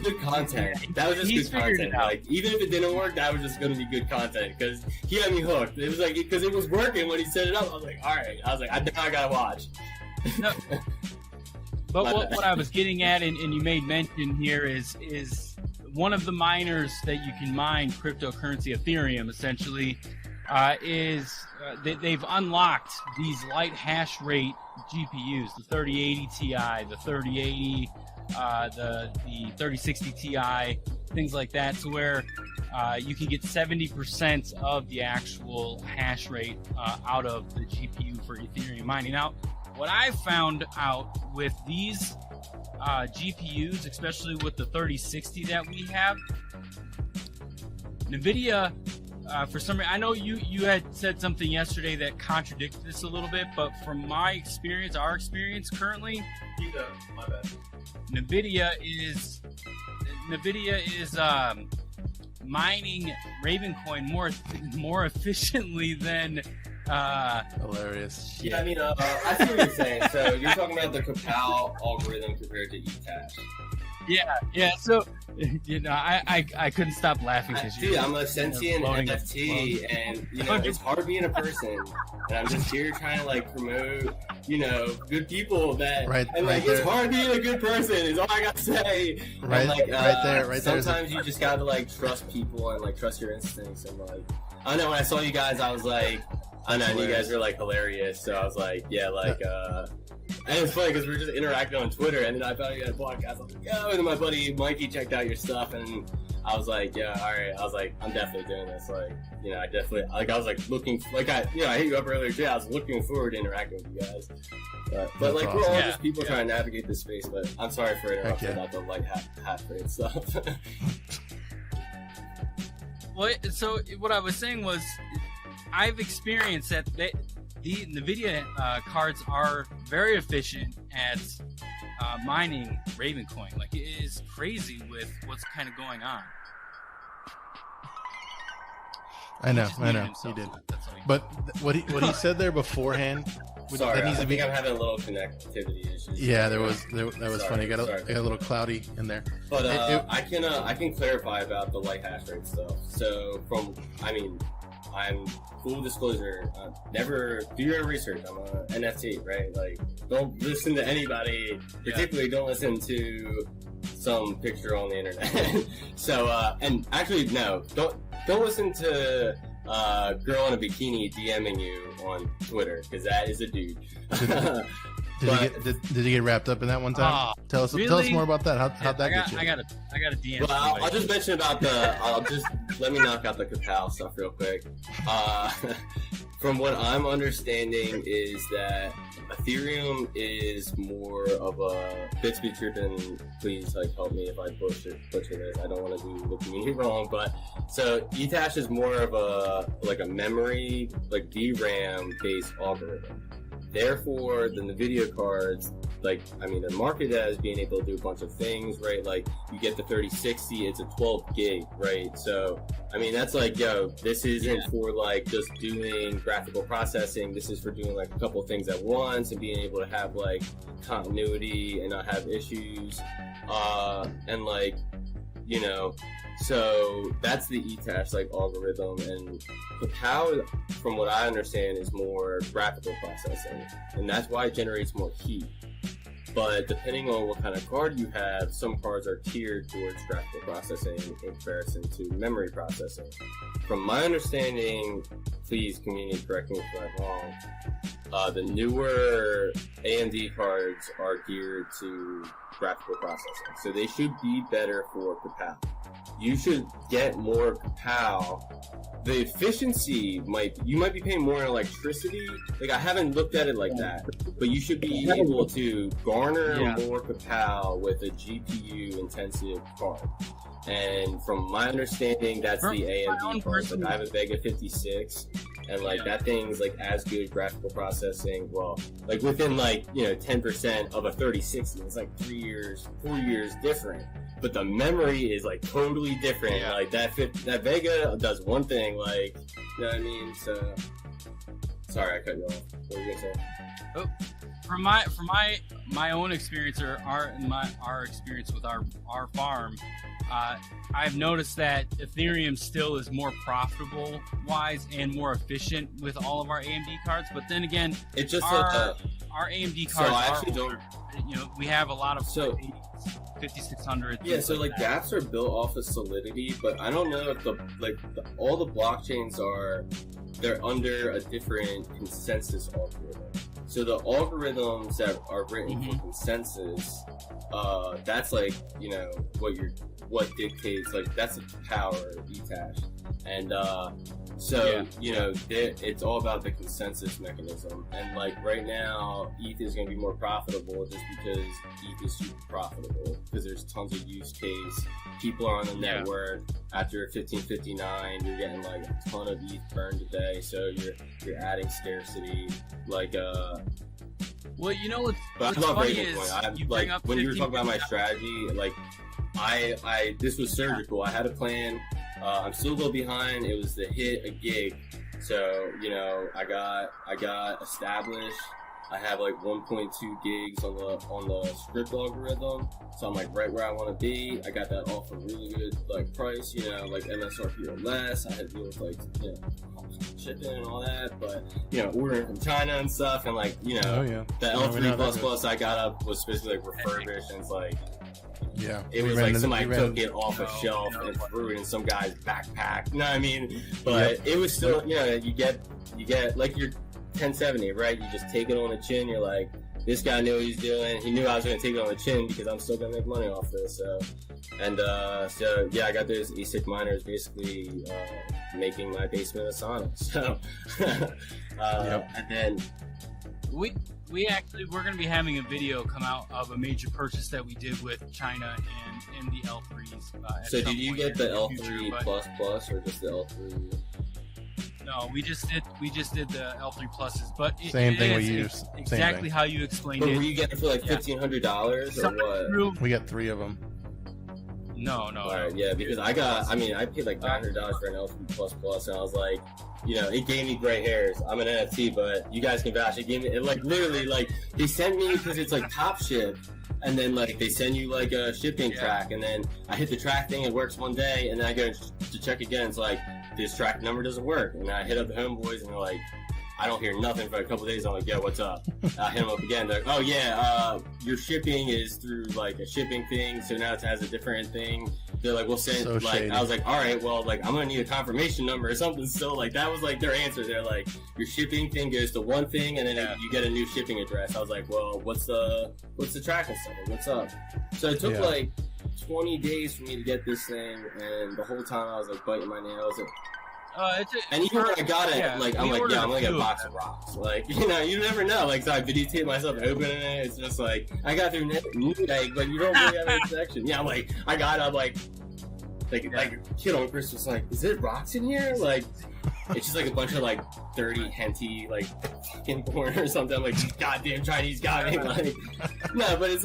good content. That was just good content. Like, even if it didn't work, that was just gonna be good content because he had me hooked. It was like because it was working when he set it up. I was like, all right. I was like, I gotta watch. No. But what I was getting at, and you made mention here, is one of the miners that you can mine cryptocurrency, Ethereum, essentially, they've unlocked these light hash rate GPUs, the 3080 Ti, the 3080, the 3060 Ti, things like that, to where you can get 70% of the actual hash rate out of the GPU for Ethereum mining. Now, what I've found out with these GPUs, especially with the 3060 that we have, NVIDIA, for some reason, I know you had said something yesterday that contradicted this a little bit, but from my experience, our experience currently, my bad. NVIDIA is mining Ravencoin more efficiently than hilarious. Yeah, I mean, I see what you're saying. So you're talking about the Capal algorithm compared to eTash. Yeah. So I couldn't stop laughing because dude, I'm a sentient NFT, and it's hard being a person, and I'm just here trying to like promote, good people that, it's hard being a good person is all I gotta say. Right there. Sometimes you just gotta like trust people and like trust your instincts, and like I don't know, when I saw you guys, I was like, I know, and you guys were like hilarious, so I was like, and it's funny because we were just interacting on Twitter, and then I found you had a podcast. I was like, yo, and then my buddy Mikey checked out your stuff, and I was like, yeah, all right. I was like, I'm definitely doing this. Like, I definitely, like, I was like looking, like, I hit you up earlier today. I was looking forward to interacting with you guys. But like, awesome. We're all just people trying to navigate this space. But I'm sorry for interrupting about the light half rate stuff. Well, so what I was saying was, I've experienced that the NVIDIA cards are very efficient at mining Ravencoin. Like, it is crazy with what's kind of going on. I know, just I know, muted he himself. did. That's all he- But what he said there beforehand, Sorry, that needs I to be. think I'm having a little connectivity issues. Yeah, that was Sorry, funny. It got sorry. a little cloudy in there. But I I can clarify about the light hash rate stuff. So I'm full disclosure. Never do your own research. I'm a NFT, right? Like, don't listen to anybody. Particularly, don't listen to some picture on the internet. So, and actually, no, don't listen to girl in a bikini DMing you on Twitter, because that is a dude. Did you get wrapped up in that one time? Tell us really? more about that. How'd that get you? I got a DM. Well, I'll just mention about let me knock out the Kapow stuff real quick. From what I'm understanding is that Ethereum is more of a bits be tripping. Please, like, help me if I butcher this. I don't want to do the community wrong, but so Ethash is more of a memory, like DRAM based algorithm. Therefore, the NVIDIA cards, they're marketed as being able to do a bunch of things, right? Like, you get the 3060, it's a 12 gig, right? So, that's like, this isn't for, like, just doing graphical processing. This is for doing, like, a couple of things at once and being able to have, like, continuity and not have issues. So that's the Ethash, like, algorithm. And Kapow, from what I understand, is more graphical processing. And that's why it generates more heat. But depending on what kind of card you have, some cards are tiered towards graphical processing in comparison to memory processing. From my understanding, please, community, correct me if I'm wrong, the newer AMD cards are geared to graphical processing. So they should be better for Kapow. You should get more Kapow. The efficiency you might be paying more in electricity. Like, I haven't looked at it like that, but you should be able to garner more Kapow with a GPU intensive card. And from my understanding, that's the AMD card. Like, I have a Vega 56, and that thing's as good graphical processing. Well, within 10% of a 3060. It's 4 years different. But the memory is totally different. Yeah. That Vega does one thing, you know what I mean? So, sorry, I cut you off. What were you gonna say? Oh, from my own experience, or our experience with our farm, I've noticed that Ethereum still is more profitable wise and more efficient with all of our AMD cards. But then again, it's just our AMD cards I actually older. We have a lot of 5600. Yeah, so dApps are built off of Solidity, but I don't know if all the blockchains they're under a different consensus algorithm. So the algorithms that are written for consensus, that's what dictates, that's the power of Ethash. And it's all about the consensus mechanism. And right now, ETH is going to be more profitable just because ETH is super profitable, because there's tons of use case. People are on the network. After 1559, you're getting a ton of ETH burned a day, so you're adding scarcity. Well, what's I love funny Ravencoin. is you bring up when you were talking about my strategy, I this was surgical. I had a plan. I'm still a little behind. It was to hit a gig, so I got established. I have 1.2 gigs on the script algorithm, so I'm right where I want to be. I got that off a really good price, MSRP or less. I had to deal with shipping and all that, but ordering from China and stuff, and the L3++ I got up was basically refurbished, and it's it was somebody took it off a shelf and threw it in some guy's backpack. You know what I mean? But it was still, you get your 1070, right? You just take it on the chin. You're this guy knew what he's doing. He knew I was going to take it on the chin because I'm still going to make money off this. I got those ASIC miners basically making my basement a sauna. So, and then we're going to be having a video come out of a major purchase that we did with China and the L3s. So did you get the L3++ or just the L3? No, we just did the L3 pluses, but Same thing we is use. Same exactly thing. how you explained But it. were you getting it for like $1,500 or what? We got 3 of them. No. All right, yeah, because I paid like $900 for an L3 Plus, and I was like, it gave me gray hairs. I'm an NFT, but you guys can vouch. It gave me, literally, they sent me, because it's like Top Ship, and then they send you like a shipping track, and then I hit the track thing, it works one day, and then I go to check again, it's like, this track number doesn't work, and I hit up the homeboys, and they're like, I don't hear nothing for a couple days. I'm like, yo, what's up? I hit them up again. They're like, oh yeah, your shipping is through like a shipping thing, so now it has a different thing. They're like, we'll send shady. I was like, all right, well, I'm gonna need a confirmation number or something. So that was their answer. They're like, your shipping thing goes to one thing, and then you get a new shipping address. I was like, well, what's the tracking stuff? What's up? So it took 20 days for me to get this thing, and the whole time I was biting my nails. And even when I got it, I'm like, yeah, I'm gonna get a box of rocks. You never know. So I videotape myself opening it. It's just I got through Newegg, but you don't really have any connection. Yeah, I got it. I'm like a kid on Christmas, is it rocks in here? It's just a bunch of 30 henty fucking porn or something. I'm like, goddamn Chinese got me. No, but it's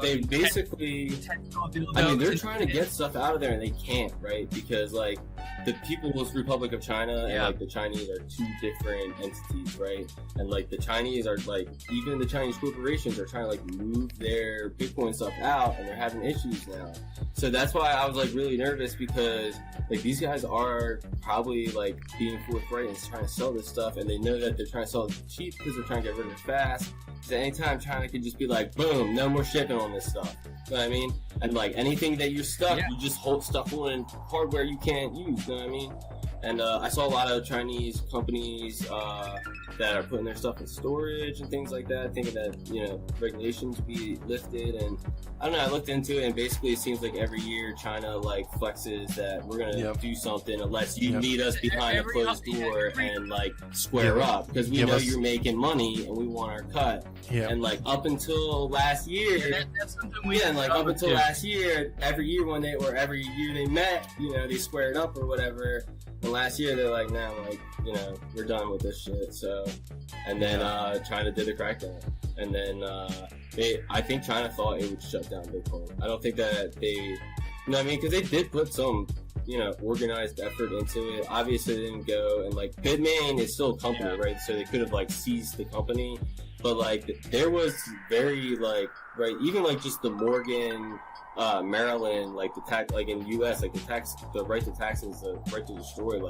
they basically, they're trying to get stuff out of there and they can't, right? Because the People's Republic of China and the Chinese are two different entities, right? And the Chinese are even the Chinese corporations are trying to move their Bitcoin stuff out, and they're having issues now. So that's why I was really nervous, because these guys are probably being forthright and trying to sell this stuff, and they know that they're trying to sell it cheap because they're trying to get rid of it fast. Because at any time China can just be boom, no more shipping on this stuff. You know what I mean? And anything that you're stuck, you just hold stuff on hardware you can't use. You know what I mean? And I saw a lot of Chinese companies that are putting their stuff in storage and things like that, thinking that regulations be lifted. And I don't know, I looked into it, and basically it seems every year China flexes that we're gonna do something unless you meet us behind a closed door and square up, because we know you're making money and we want our cut. And up until last year, up until last year, every year they met, they squared up or whatever. And last year they're like, nah, we're done with this shit. So, and then China did the crackdown, and then I think China thought it would shut down Bitcoin. I don't think that they, because they did put some, organized effort into it. Obviously, it didn't go, and Bitmain is still a company, right? So they could have seized the company, but there was very right, even just the Morgan. Maryland, the tax, in the U.S., the right to taxes, the right to destroy.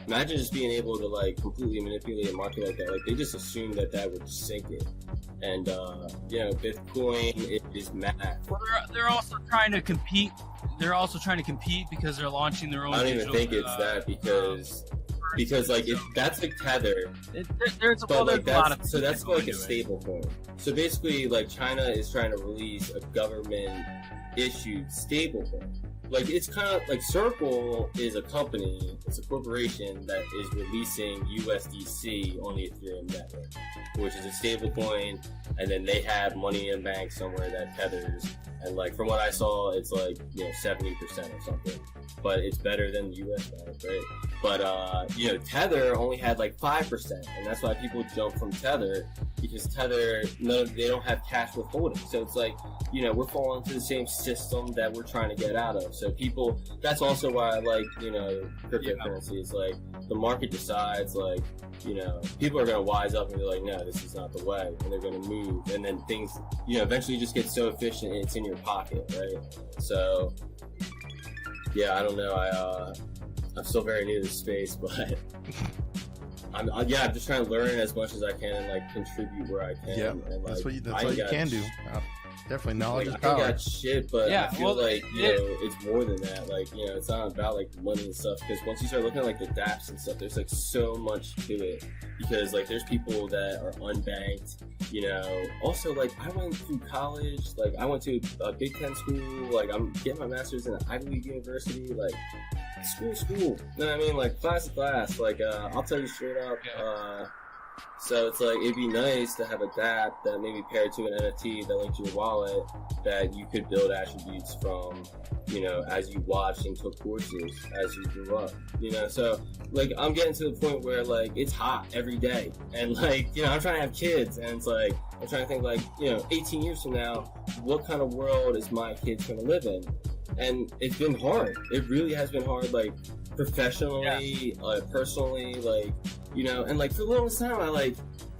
Imagine just being able to completely manipulate a market like that. They just assumed that would sink it. And Bitcoin is mad. Well, they're also trying to compete. They're also trying to compete because they're launching their own. I don't even think it's that because if that's Tether. There's a lot of. So that's a stable coin. So basically, China is trying to release a government issued stablecoin. It's kind of Circle is a company, it's a corporation that is releasing USDC on the Ethereum network, which is a stablecoin, and then they have money in bank somewhere that tethers, and from what I saw, it's 70% or something, but it's better than the US bank, right? But Tether only had 5%, and that's why people jump from Tether, because Tether, they don't have cash withholding, so it's we're falling into the same system that we're trying to get out of. So people, that's also why I cryptocurrency. It's the market decides, people are going to wise up and be like, no, this is not the way, and they're going to move, and then things, eventually just get so efficient it's in your pocket, right? So, yeah, I don't know, I'm still very new to the space, but I'm just trying to learn as much as I can and contribute where I can. Yeah, and, that's what you can do. Definitely, knowledge is power. I got shit, but I feel it's more than that. It's not about money and stuff. Because once you start looking at the dApps and stuff, there's so much to it. Because there's people that are unbanked. Also I went through college. I went to a Big Ten school. I'm getting my master's in an Ivy League university. School. You know what I mean? Class to class. I'll tell you straight up. So it's like, it'd be nice to have a dApp that maybe paired to an NFT that links to your wallet that you could build attributes from, you know, as you watched and took courses, as you grew up, you know? So, like, I'm getting to the point where, like, it's hot every day. And, like, you know, I'm trying to have kids, and it's like, I'm trying to think, like, you know, 18 years from now, what kind of world is my kids going to live in? And it's been hard. It really has been hard, like, professionally, personally, like, you know, and like for the longest time,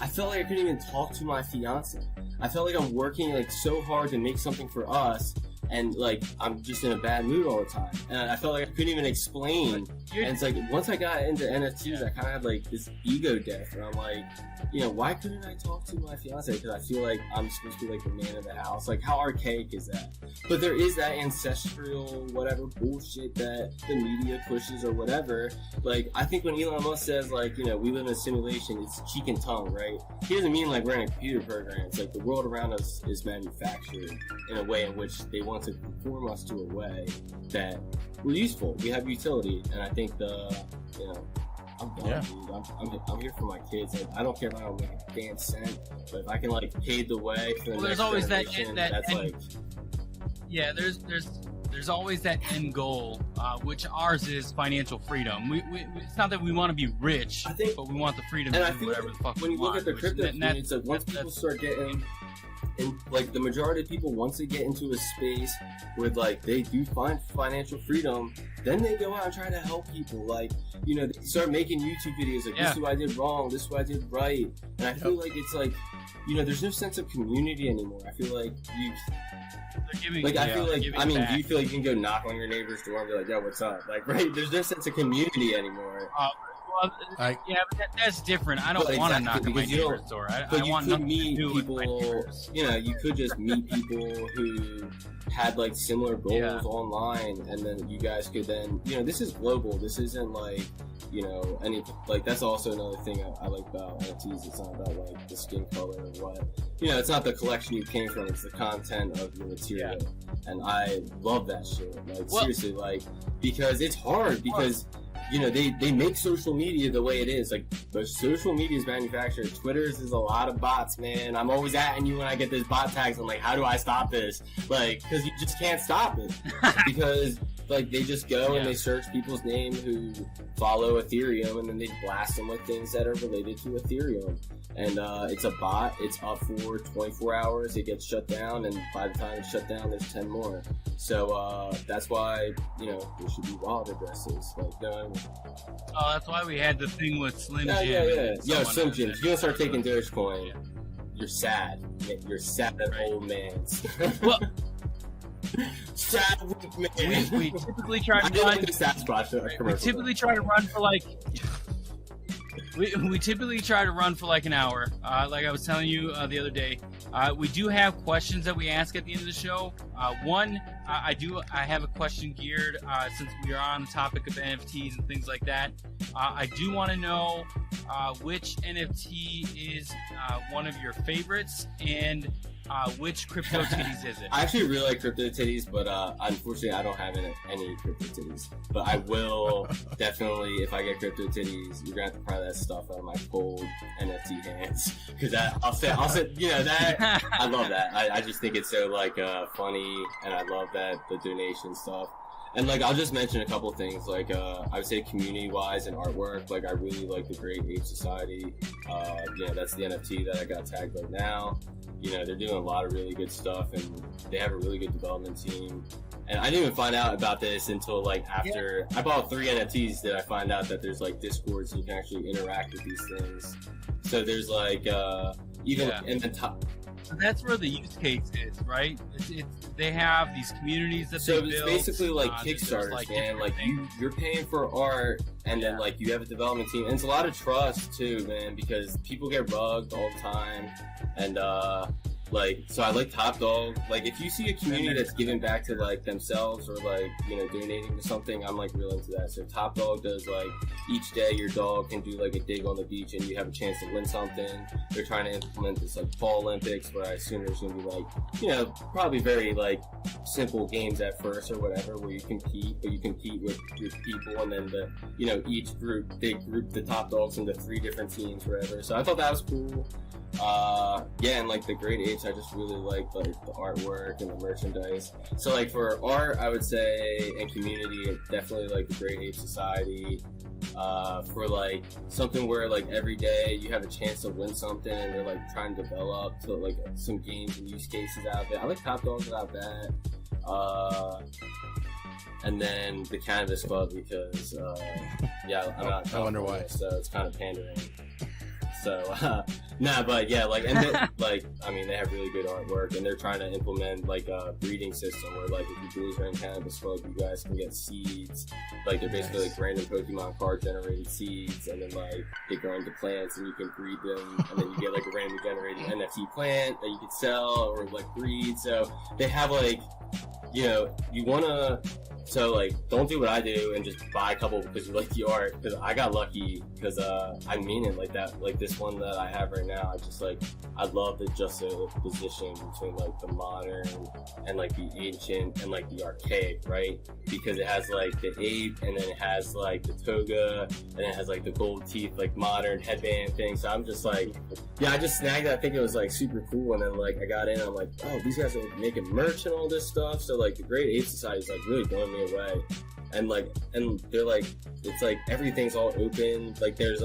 I felt like I couldn't even talk to my fiance. I felt like I'm working like so hard to make something for us, and like I'm just in a bad mood all the time. And I felt like I couldn't even explain. And it's like once I got into NFTs, I kind of had like this ego death, and I'm like, you know, why couldn't I talk to my fiance? Because I feel like I'm supposed to be like the man of the house. Like, how archaic is that? But there is that ancestral whatever bullshit that the media pushes or whatever. Like, I think when Elon Musk says, like, you know, we live in a simulation, it's cheek and tongue, right? He doesn't mean like we're in a computer program. It's like the world around us is manufactured in a way in which they want to conform us to a way that we're useful. We have utility. And I think you know, I'm done, dude. I'm here for my kids. Like, I don't care if I don't make a damn cent, but if I can like pave the way for the next there's always generation, that's like, yeah, there's always that end goal, which ours is financial freedom. We it's not that we want to be rich, but we want the freedom to do whatever the fuck we want. When you look at the crypto community, it's like once people start getting, and like the majority of people, once they get into a space where like they do find financial freedom, then they go out and try to help people. Like, you know, they start making YouTube videos like, this is what I did wrong, this is what I did right. And I feel like it's like, you know, there's no sense of community anymore. I feel like I mean, do you feel like you can go knock on your neighbor's door and be like, yo, what's up? Like, right? There's no sense of community anymore. But that's different. I don't want to knock on my neighbor's door. I want nothing to do with my neighbors. You know, you could just meet people who had like similar goals online, and then you guys could then, you know, this is global. This isn't like, you know, any, like, that's also another thing I like about NFTs. It's not about like the skin color or what, you know, it's not the collection you came from, it's the content of your material. And I love that shit. Like, seriously, like, because it's hard, because you know, they make social media the way it is. Like, but social media is manufactured. Twitter's is a lot of bots, man. I'm always atting you when I get those bot tags. I'm like, how do I stop this? Like, because you just can't stop it. Because, like, they just go and they search people's names who follow Ethereum, and then they blast them with things that are related to Ethereum. And it's a bot. It's up for 24 hours. It gets shut down, and by the time it's shut down, there's 10 more. So that's why, you know, there should be wallet addresses. Like, that's why we had the thing with Slim Jim. Yo, Slim Jim, if you don't start taking Dogecoin, you're sad. You're sad old man. Well, sad weak man. We typically try to run. We typically try to run for like. We typically try to run for like an hour. Like I was telling you the other day, we do have questions that we ask at the end of the show. I have a question geared since we are on the topic of NFTs and things like that. I do want to know which NFT is one of your favorites, and which crypto titties is it? I actually really like crypto titties, but unfortunately I don't have any crypto titties. But I will definitely, if I get crypto titties, you're gonna have to pry that stuff out of my cold NFT hands, because I'll say, you know, that I love that. I just think it's so like funny, and I love that the donation stuff. And like, I'll just mention a couple of things. Like, I would say community-wise and artwork. Like, I really like the Great Ape Society. You know, that's the NFT that I got tagged right now. You know, they're doing a lot of really good stuff, and they have a really good development team. And I didn't even find out about this until like after I bought 3 NFTs. Did I find out that there's like Discords and you can actually interact with these things? So there's like even in the top. So that's where the use case is, right? They have these communities that they build. So it's basically like Kickstarters, like, man. Like, you're paying for art, and then like you have a development team, and it's a lot of trust too, man, because people get rugged all the time, and Like, so I like Top Dog. Like, if you see a community that's giving back to like themselves or like, you know, donating to something, I'm like real into that. So Top Dog does like each day your dog can do like a dig on the beach and you have a chance to win something. They're trying to implement this like Fall Olympics where I assume there's gonna be like, you know, probably very like simple games at first or whatever where you compete, but you compete with people, and then the, you know, each group, they group the top dogs into 3 different teams, whatever. So I thought that was cool. Yeah, and like the Great Apes, I just really like the artwork and the merchandise. So like for art, I would say, and community, definitely like the Great Ape Society. For like something where like every day you have a chance to win something and they're like trying to develop to like some games and use cases out there. I like Top Dogs about that. And then the Cannabis Club because yeah, I'm not. I wonder why. So it's kind of pandering. So, nah, but yeah, like, and they, like, I mean, they have really good artwork, and they're trying to implement like a breeding system where, like, if you boys are in Cannabis Club, you guys can get seeds. Like, they're basically like random Pokemon card generated seeds, and then like they grow into plants, and you can breed them, and then you get like a randomly generated NFT plant that you could sell or like breed. So they have like, you know, you wanna. So, like, don't do what I do and just buy a couple because you like the art. Because I got lucky because I mean it like that. Like, this one that I have right now, I just, like, I love the juxtaposition between, like, the modern and, like, the ancient and, like, the archaic, right? Because it has, like, the ape and then it has, like, the toga and it has, like, the gold teeth, like, modern headband thing. So I'm just, like, yeah, I just snagged it. I think it was, like, super cool. And then, like, I got in and I'm like, oh, these guys are making merch and all this stuff. So, like, the Great Ape Society is, like, really blowing me away. And like, and they're like, it's like everything's all open. Like there's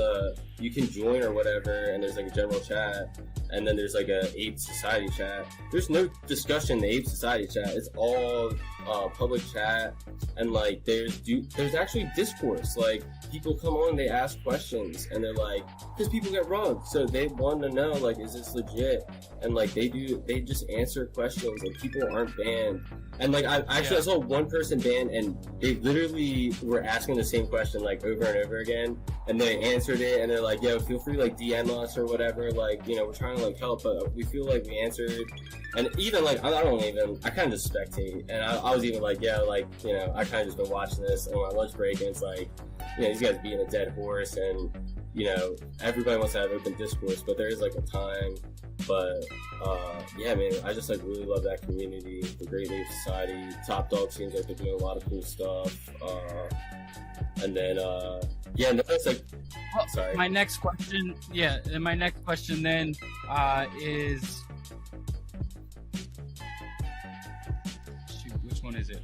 you can join or whatever, and there's like a general chat, and then there's like a Ape Society chat. There's no discussion in the Ape Society chat. It's all public chat, and like there's actually discourse. Like people come on, they ask questions, and they're like, because people get rugged, so they want to know like, is this legit? And like they just answer questions, and people aren't banned. And like I saw one person banned, and they literally were asking the same question like over and over again, and they answered it, and they're like, yo, feel free like DM us or whatever, like, you know, we're trying to like help, but we feel like we answered. And even like I kind of just spectate, and I was even like, yeah, like, you know, I kind of just been watching this on my lunch break, and it's like, you know, these guys being a dead horse, and you know, everybody wants to have open discourse, but there is like a time. But yeah, man, I just like really love that community, the Great Ape Society. Top Dog seems like they're doing a lot of cool stuff. And then yeah, no, it's like, sorry. My next question, then is, shoot, which one is it?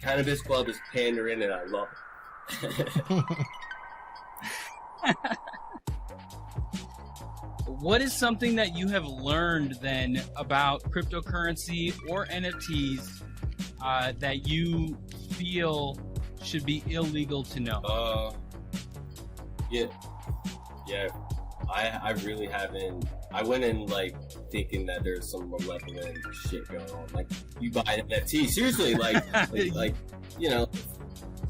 Cannabis Club is pandering, and I love it. What is something that you have learned then about cryptocurrency or NFTs that you feel should be illegal to know? Yeah. I really haven't. I went in like thinking that there's some malevolent shit going on. Like you buy an NFT, seriously, like you know.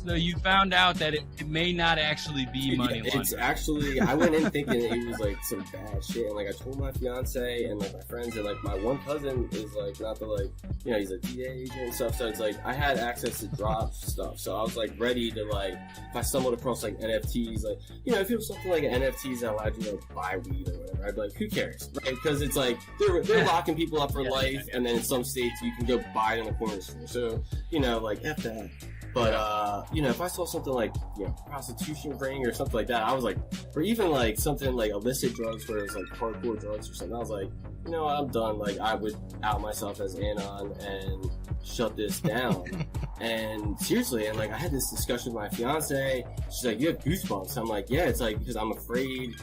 So you found out that it may not actually be money laundering. It's actually, I went in thinking it was like some bad shit, and like I told my fiance and like my friends, and like my one cousin is like not the like, you know, he's a DA agent and stuff, so it's like I had access to drop stuff, so I was like ready to like, if I stumbled across like NFTs, like, you know, if it was something like NFTs that allowed you to like buy weed or whatever, I'd be like, who cares, right? Because it's like they're locking people up for life, and then in some states you can go buy it in the corner store, so you know, like F that. But, you know, if I saw something like, you know, prostitution ring or something like that, I was like, or even like something like illicit drugs where it was like hardcore drugs or something, I was like, you know, I'm done. Like, I would out myself as Anon and shut this down. And seriously, and like, I had this discussion with my fiance. She's like, you have goosebumps. I'm like, yeah, it's like, because I'm afraid,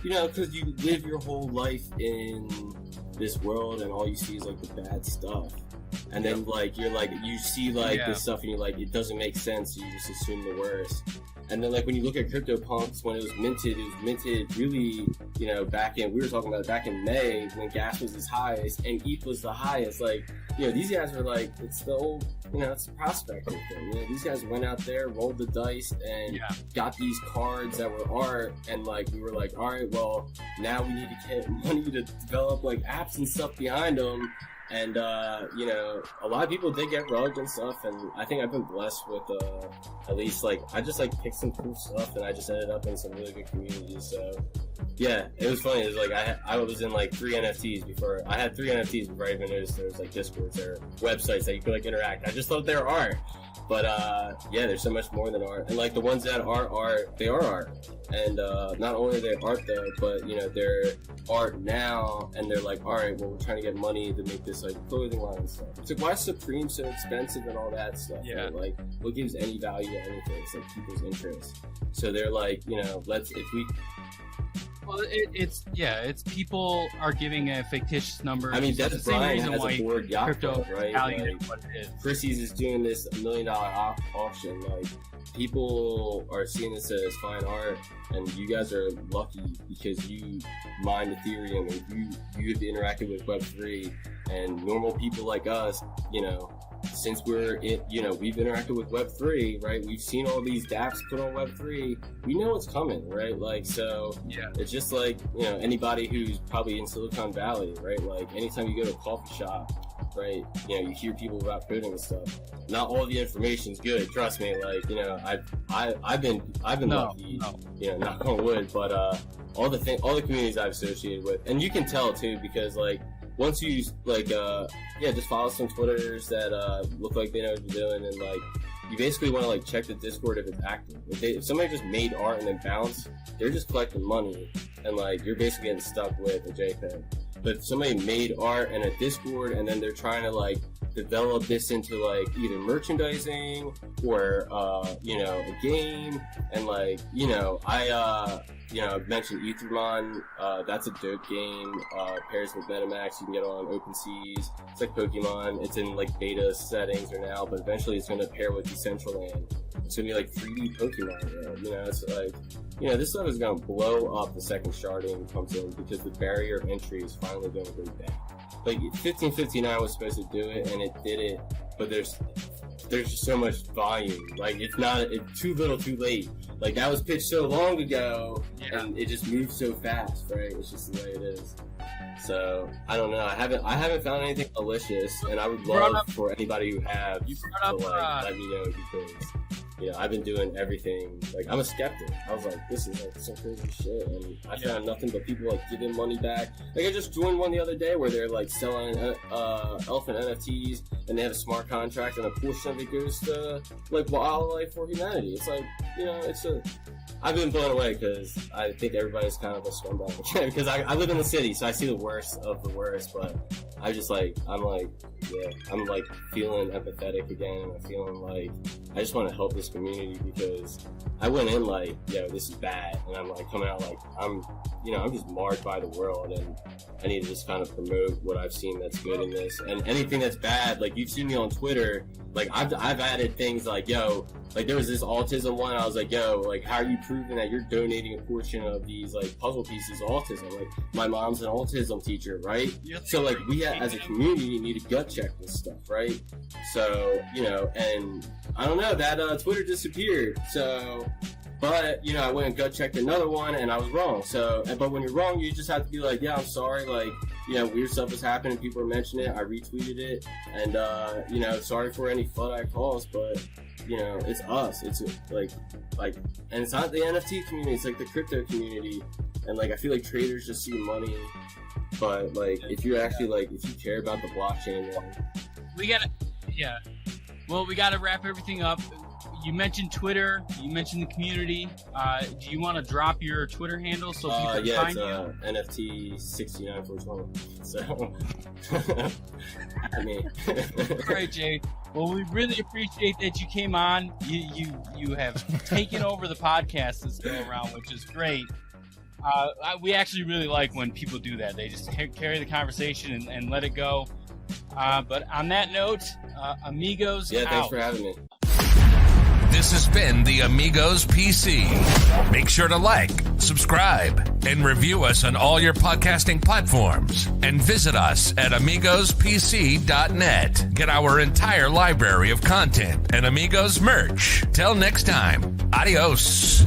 you know, because you live your whole life in this world and all you see is like the bad stuff. And then like you're like, you see like this stuff and you're like, it doesn't make sense, you just assume the worst. And then, like, when you look at CryptoPunks, when it was minted really, you know, we were talking about it back in May when gas was its highest and ETH was the highest. Like, you know, these guys were like, it's the old, you know, it's the prospecting thing. You know, these guys went out there, rolled the dice, and got these cards that were art. And, like, we were like, all right, well, now we need to get money to develop, like, apps and stuff behind them. And, you know, a lot of people did get rugged and stuff, and I think I've been blessed with, at least, like, I just, like, picked some cool stuff, and I just ended up in some really good communities, so, yeah, it was funny. It was, like, I was in, like, 3 NFTs before I even noticed there was, like, Discords or websites that you could, like, interact. I just thought they were art. But, yeah, there's so much more than art. And, like, the ones that are art, they are art. And, not only are they art, though, but, you know, they're art now, and they're like, all right, well, we're trying to get money to make this, like, clothing line and stuff. It's like, why is Supreme so expensive and all that stuff? Yeah. Right? Like, what gives any value to anything? It's, like, people's interest. So they're like, you know, Well, it's people are giving a fictitious number. I mean, that's Des the same Bryant reason has why a board yacht crypto club, right? valued Like, what it is. Christie's is doing this $1 million auction. Like, people are seeing this as fine art, and you guys are lucky because you mine Ethereum and you have interacted with Web3, and normal people like us, you know, since we've interacted with Web3, right? We've seen all these dApps put on Web3. We know what's coming, right? Like, so it's just like, you know, anybody who's probably in Silicon Valley, right? Like, anytime you go to a coffee shop, right? You know, you hear people about coding and stuff. Not all the information's good, trust me. Like, you know, I've been lucky, you know, knock on wood, but all the communities I've associated with, and you can tell too, because like, once you like just follow some Twitters that look like they know what you're doing, and like you basically want to like check the Discord if it's active. If somebody just made art and then bounced, they're just collecting money, and like you're basically getting stuck with a JPEG. But if somebody made art and a Discord, and then they're trying to like develop this into like either merchandising or you know, a game, and like, you know, I've mentioned Ethermon, that's a dope game, pairs with MetaMax, you can get on OpenSeas. It's like Pokemon, it's in like beta settings right now, but eventually it's gonna pair with Decentraland. It's gonna be like 3D Pokemon, you know, it's like, you know, this stuff is gonna blow up the second sharding comes in, because the barrier of entry is finally gonna go down. Like 1559 was supposed to do it, and it did it, but there's just so much volume. Like, it's too little too late. Like, that was pitched so long ago, and it just moves so fast, right? It's just the way it is. So, I don't know. I haven't found anything malicious, and I would love for anybody who have to like let me know, because, you know, I've been doing everything. Like, I'm a skeptic. I was like, this is like some crazy shit, and I found nothing but people like giving money back. Like, I just joined one the other day where they're like selling elephant NFTs, and they have a smart contract, and a portion of it goes to like wildlife for humanity. It's like, you know, I've been blown away, because I think everybody's kind of a scumbag. Because I live in the city, so I see the worst of the worst, but I'm like feeling empathetic again, and I'm feeling like I just want to help this community, because I went in like, yo, this is bad, and I'm like coming out like I'm just marred by the world, and I need to just kind of promote what I've seen that's good in this, and anything that's bad, like you've seen me on Twitter, like I've added things like, yo, like there was this autism one, I was like, yo, like how are you proving that you're donating a portion of these like puzzle pieces of autism? Like, my mom's an autism teacher, right? So like we as a community need to gut check this stuff, right? So, you know, and I don't know, that Twitter disappeared, so, but, you know, I went and gut checked another one, and I was wrong. So, but when you're wrong, you just have to be like, yeah, I'm sorry, like, you know, weird stuff has happened, and people are mentioning it, I retweeted it, and, you know, sorry for any flood I caused, but, you know, it's us, it's like, and it's not the NFT community, it's like the crypto community, and like, I feel like traders just see money, but like, if you actually, like, if you care about the blockchain, then... We gotta wrap everything up. You mentioned Twitter. You mentioned the community. Do you want to drop your Twitter handle so people can find you? NFT 69420. So, I mean, all right, Jay. Well, we really appreciate that you came on. You have taken over the podcast this go around, which is great. We actually really like when people do that. They just carry the conversation and let it go. But on that note, Amigos. Yeah, thanks for having me. This has been the Amigos PC. Make sure to like, subscribe, and review us on all your podcasting platforms. And visit us at AmigosPC.net. Get our entire library of content and Amigos merch. Till next time, adios.